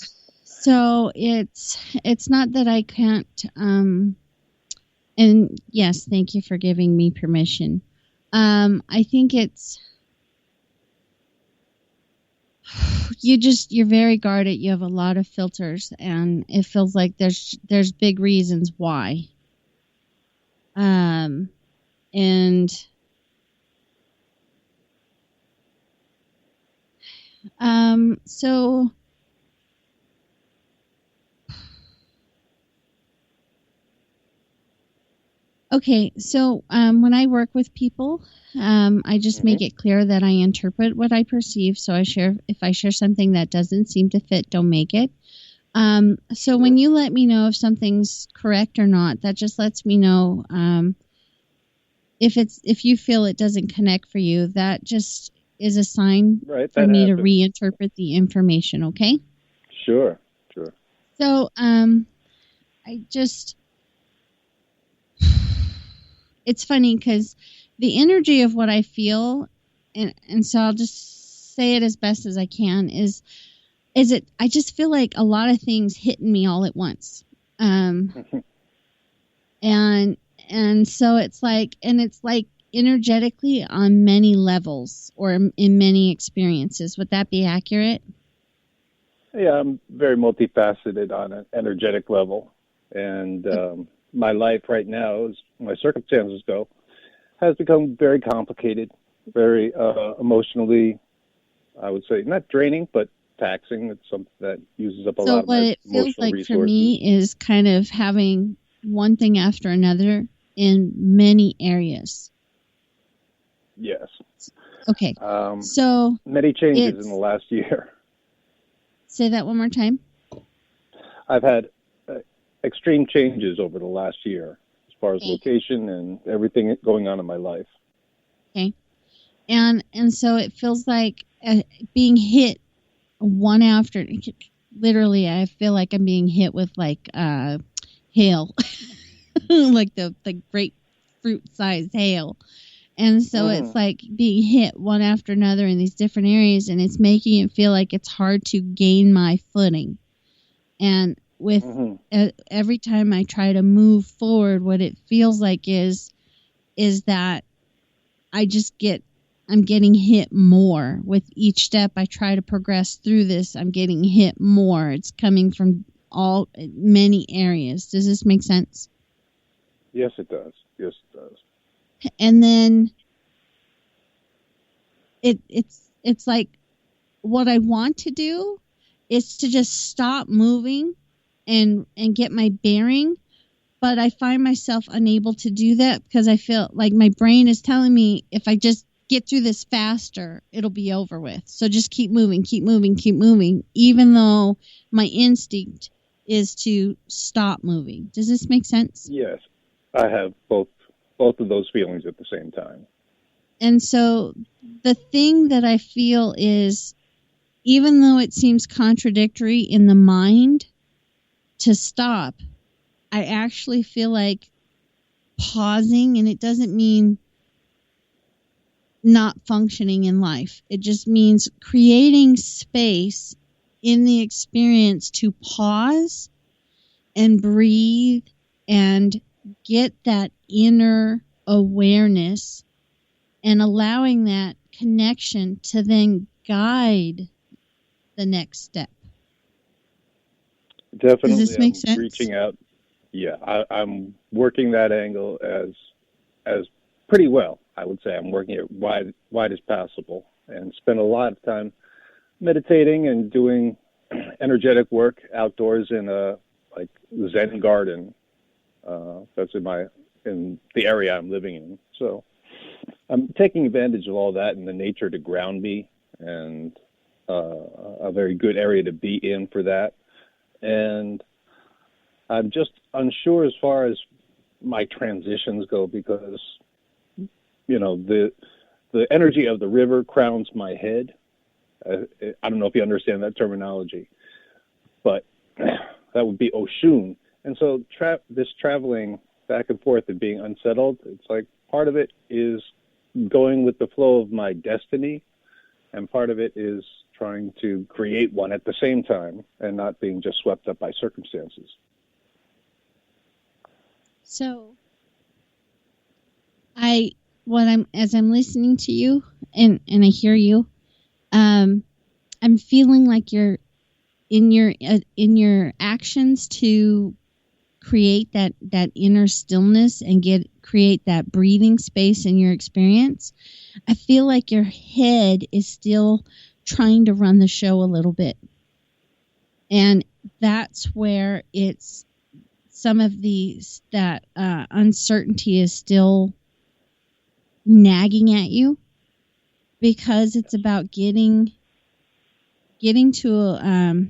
So it's not that I can't and yes, thank you for giving me permission. I think it's you're very guarded. You have a lot of filters, and it feels like there's big reasons why. And so okay, so when I work with people, I just make it clear that I interpret what I perceive. So if I share something that doesn't seem to fit, don't make it. So when you let me know if something's correct or not, that just lets me know if you feel it doesn't connect for you, that just is a sign for me to reinterpret the information. Okay. Sure. So it's funny because the energy of what I feel, and so I'll just say it as best as I can, is it I just feel like a lot of things hitting me all at once. And so it's like energetically on many levels or in many experiences. Would that be accurate? Yeah, I'm very multifaceted on an energetic level. And my life right now, as my circumstances go, has become very complicated, very emotionally, I would say, not draining, but taxing. It's something that uses up a lot of my emotional resources. So what it feels like for me is kind of having one thing after another in many areas. Yes. Okay. So many changes in the last year. Say that one more time. I've had extreme changes over the last year as far as location and everything going on in my life. Okay. And so it feels like being hit one after, literally, I feel like I'm being hit with like hail, like the grapefruit size hail. And so it's like being hit one after another in these different areas, and it's making it feel like it's hard to gain my footing. And with every time I try to move forward, what it feels like is that I'm getting hit more. With each step I try to progress through this, I'm getting hit more. It's coming from many areas. Does this make sense? Yes, it does. And then it's like what I want to do is to just stop moving and get my bearing, but I find myself unable to do that because I feel like my brain is telling me if I just get through this faster, it'll be over with. So just keep moving, even though my instinct is to stop moving. Does this make sense? Yes. I have both of those feelings at the same time. And so the thing that I feel is, even though it seems contradictory in the mind to stop, I actually feel like pausing, and it doesn't mean not functioning in life. It just means creating space in the experience to pause and breathe and get that inner awareness, and allowing that connection to then guide the next step. Definitely. Does this make sense? Reaching out. yeah, I'm working that angle as pretty well. I would say I'm working it wide as possible, and spend a lot of time meditating and doing energetic work outdoors in a like Zen garden. That's in the area I'm living in. So I'm taking advantage of all that and the nature to ground me, and a very good area to be in for that. And I'm just unsure as far as my transitions go, because the energy of the river crowns my head. I don't know if you understand that terminology, but that would be Oshun. And so this traveling back and forth and being unsettled, it's like part of it is going with the flow of my destiny, and part of it is trying to create one at the same time and not being just swept up by circumstances. So as I'm listening to you and I hear you, I'm feeling like you're in your actions to create that inner stillness and create that breathing space in your experience. I feel like your head is still trying to run the show a little bit, and that's where it's some of that uncertainty is still nagging at you, because it's about getting to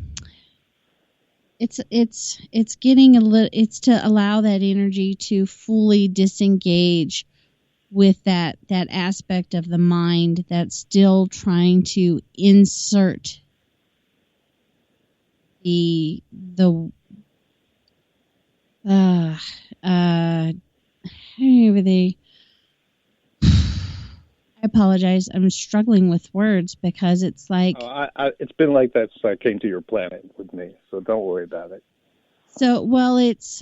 it's getting a little, it's to allow that energy to fully disengage with that aspect of the mind that's still trying to insert the I apologize. I'm struggling with words because it's like... it's been like that since I came to your planet with me, so don't worry about it. So, well, it's...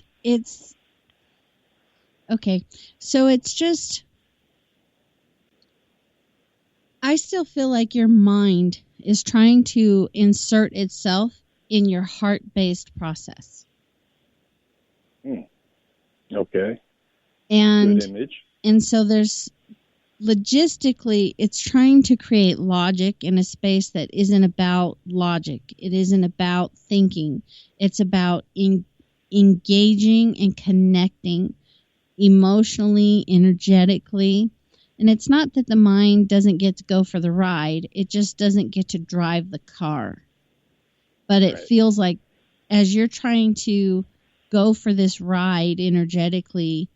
Okay. So it's just... I still feel like your mind is trying to insert itself in your heart-based process. Okay. And, good image. And so there's... Logistically, it's trying to create logic in a space that isn't about logic. It isn't about thinking. It's about engaging and connecting emotionally, energetically. And it's not that the mind doesn't get to go for the ride. It just doesn't get to drive the car. But it feels like as you're trying to go for this ride energetically,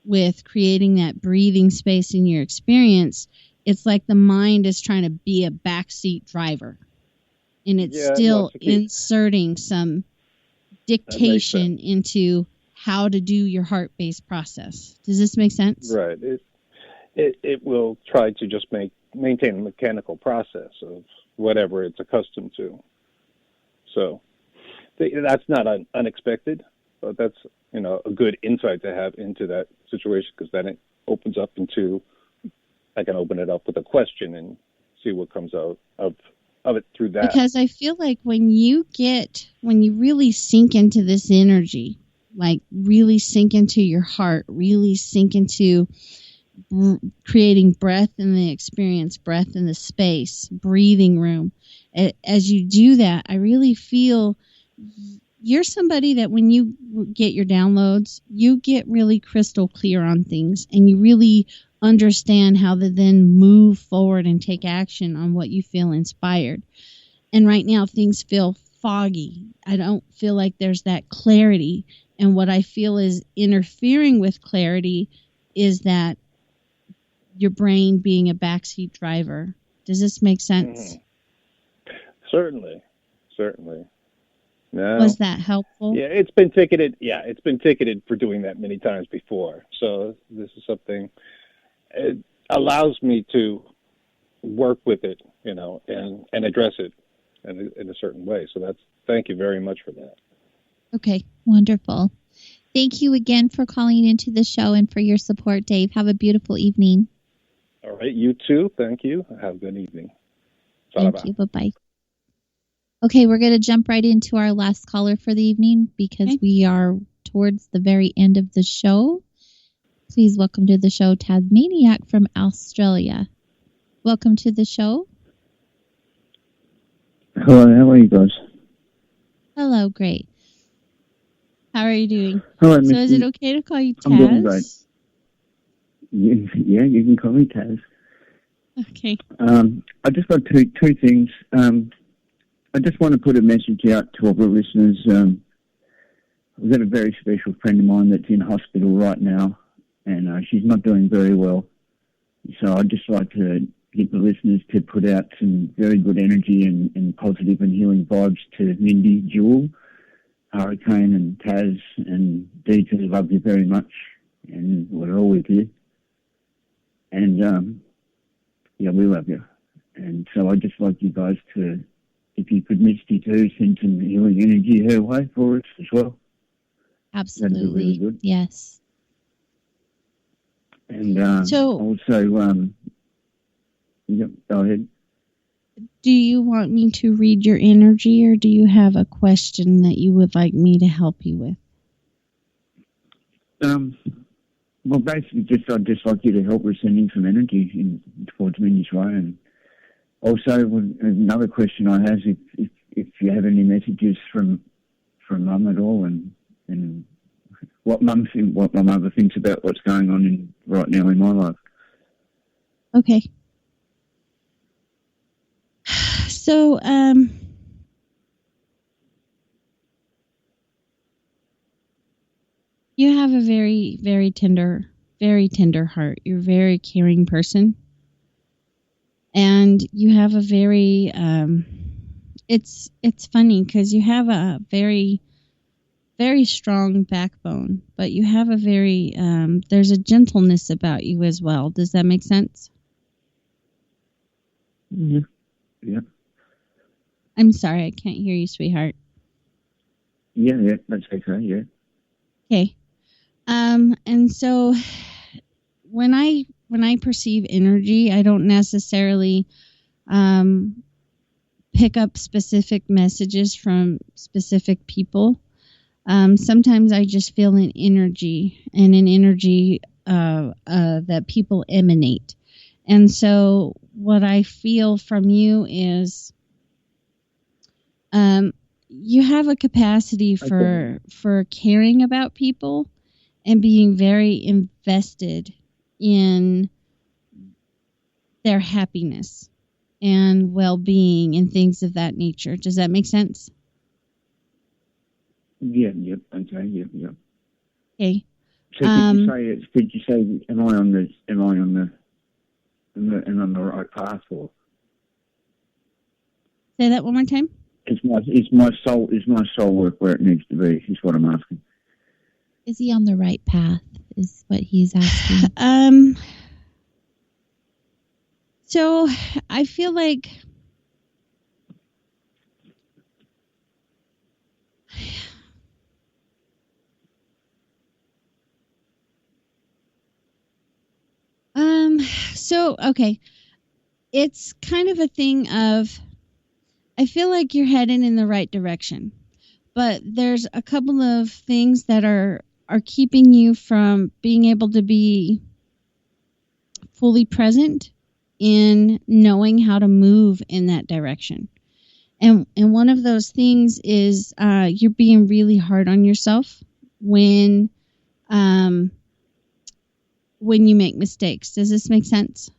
with creating that breathing space in your experience, it's like the mind is trying to be a backseat driver, and it's still inserting some dictation into how to do your heart-based process. Does this make sense? Right. It will try to just maintain a mechanical process of whatever it's accustomed to. So that's not unexpected, but that's a good insight to have into that situation, because then it opens up into, I can open it up with a question and see what comes out of it through that. Because I feel like when you really sink into this energy, like really sink into your heart, really sink into creating breath in the experience, breath in the space, breathing room. As you do that, I really feel you're somebody that when you get your downloads, you get really crystal clear on things, and you really understand how to then move forward and take action on what you feel inspired. And right now things feel foggy. I don't feel like there's that clarity. And what I feel is interfering with clarity is that your brain being a backseat driver. Does this make sense? Certainly. No. Was that helpful? Yeah, it's been ticketed. Yeah, it's been ticketed for doing that many times before. So this is something, it allows me to work with it, and address it in a certain way. So thank you very much for that. Okay, wonderful. Thank you again for calling into the show and for your support, Dave. Have a beautiful evening. All right, you too. Thank you. Have a good evening. Thank you. Bye-bye. Okay, we're going to jump right into our last caller for the evening, because we are towards the very end of the show. Please welcome to the show Tasmaniac from Australia. Welcome to the show. Hello, how are you guys? Hello, great. How are you doing? Hello, So Misty. is it okay to call you Taz? I'm doing great. Yeah, you can call me Taz. Okay. I just got two things. I just want to put a message out to all the listeners. I've got a very special friend of mine that's in hospital right now, and she's not doing very well. So I'd just like to get the listeners to put out some very good energy and positive and healing vibes to Mindy, Jewel, Hurricane, and Taz, and D2. Love you very much, and we're all with you. And yeah, we love you. And so I'd just like you guys to, if you could, Misty too, send some healing energy her way for us as well. Absolutely. That'd be really good. Yes. And also, yep, go ahead. Do you want me to read your energy, or do you have a question that you would like me to help you with? Well, basically, I'd just like you to help us sending some energy towards Mindy's way. And also, another question I have is if you have any messages from Mum at all, and what my mother thinks about what's going on right now in my life. Okay. So, you have a very, very tender heart. You're a very caring person. And you have a very, it's funny because you have a very, very strong backbone, but you have a very, there's a gentleness about you as well. Does that make sense? Yeah. Yeah. I'm sorry, I can't hear you, sweetheart. Yeah, that's okay, yeah. Okay. And so when I perceive energy, I don't necessarily pick up specific messages from specific people. Sometimes I just feel an energy that people emanate. And so what I feel from you is you have a capacity for caring about people and being very invested in their happiness and well-being and things of that nature. Does that make sense? Yeah, yep, okay, yep. Okay. So could you say am I on the right path, or say that one more time? Is my soul work where it needs to be? Is what I'm asking. Is he on the right path? Is what he's asking. So I feel like okay. It's kind of a thing of, I feel like you're heading in the right direction, but there's a couple of things that are keeping you from being able to be fully present in knowing how to move in that direction. And one of those things is you're being really hard on yourself when you make mistakes. Does this make sense?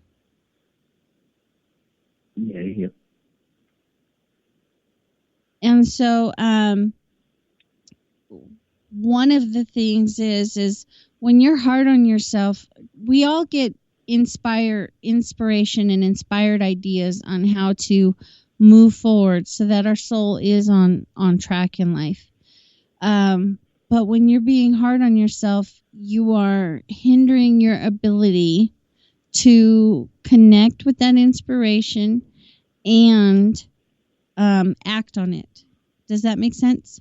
Yeah. And so one of the things is when you're hard on yourself, we all get inspiration and inspired ideas on how to move forward so that our soul is on track in life. But when you're being hard on yourself, you are hindering your ability to connect with that inspiration and act on it. Does that make sense?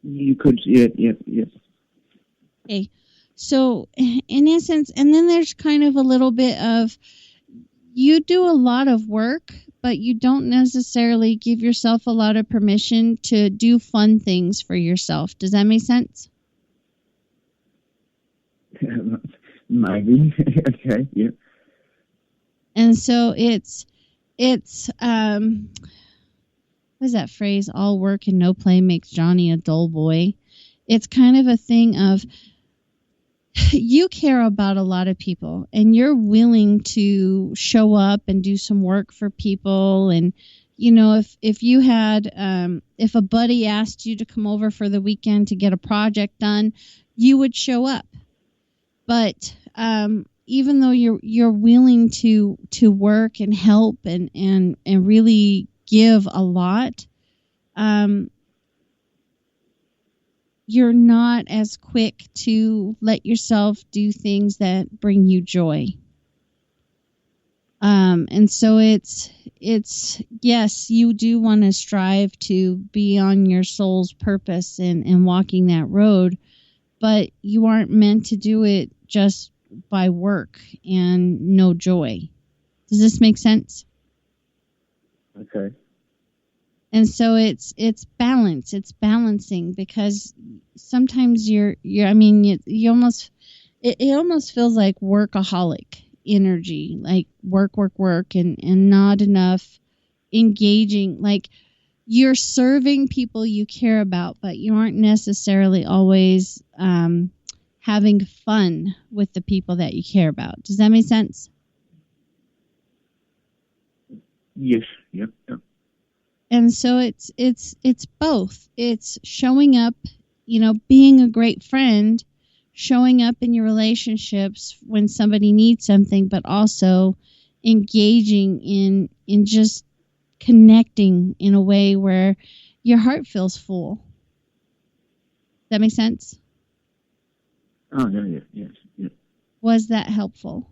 You could, yeah. Okay. So, in essence, and then there's kind of a little bit of you do a lot of work, but you don't necessarily give yourself a lot of permission to do fun things for yourself. Does that make sense? Maybe. Okay, yeah. And so it's what is that phrase? All work and no play makes Johnny a dull boy. It's kind of a thing of you care about a lot of people and you're willing to show up and do some work for people. And, you know, if you had, if a buddy asked you to come over for the weekend to get a project done, you would show up. But, even though you're willing to work and help and really give a lot, you're not as quick to let yourself do things that bring you joy. And so it's yes, you do want to strive to be on your soul's purpose and walking that road, but you aren't meant to do it just by work and no joy. Does this make sense? Okay. And so it's balance. It's balancing, because sometimes you almost feels like workaholic energy, like work, and not enough engaging. Like you're serving people you care about, but you aren't necessarily always having fun with the people that you care about. Does that make sense? Yes. Yep. And so it's both. It's showing up, being a great friend, showing up in your relationships when somebody needs something, but also engaging in just connecting in a way where your heart feels full. Does that make sense? Oh, yeah, yes. Was that helpful?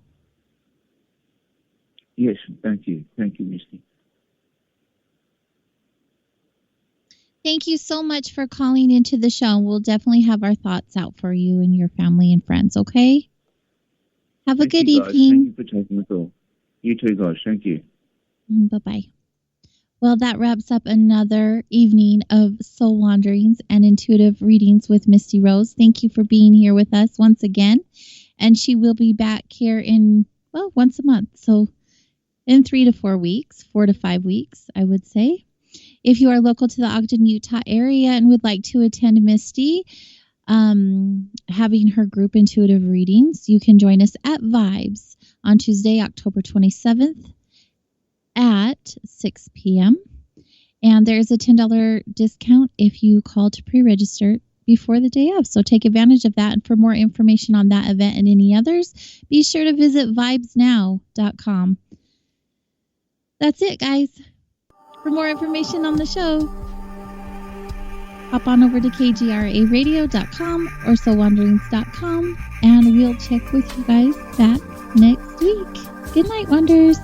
Yes, thank you, Misty. Thank you so much for calling into the show. We'll definitely have our thoughts out for you and your family and friends, okay? Have a good evening. Thank you for taking the call. You too, guys. Thank you. Bye-bye. Well, that wraps up another evening of Soul Wanderings and Intuitive Readings with Misty Rose. Thank you for being here with us once again. And she will be back here once a month. So in 3 to 4 weeks, 4 to 5 weeks, I would say. If you are local to the Ogden, Utah area and would like to attend Misty, having her group intuitive readings, you can join us at Vibes on Tuesday, October 27th at 6 p.m. And there's a $10 discount if you call to pre-register before the day of. So take advantage of that. And for more information on that event and any others, be sure to visit vibesnow.com. That's it, guys. For more information on the show, hop on over to kgraradio.com or soulwanderings.com, and we'll check with you guys back next week. Good night, Wonders.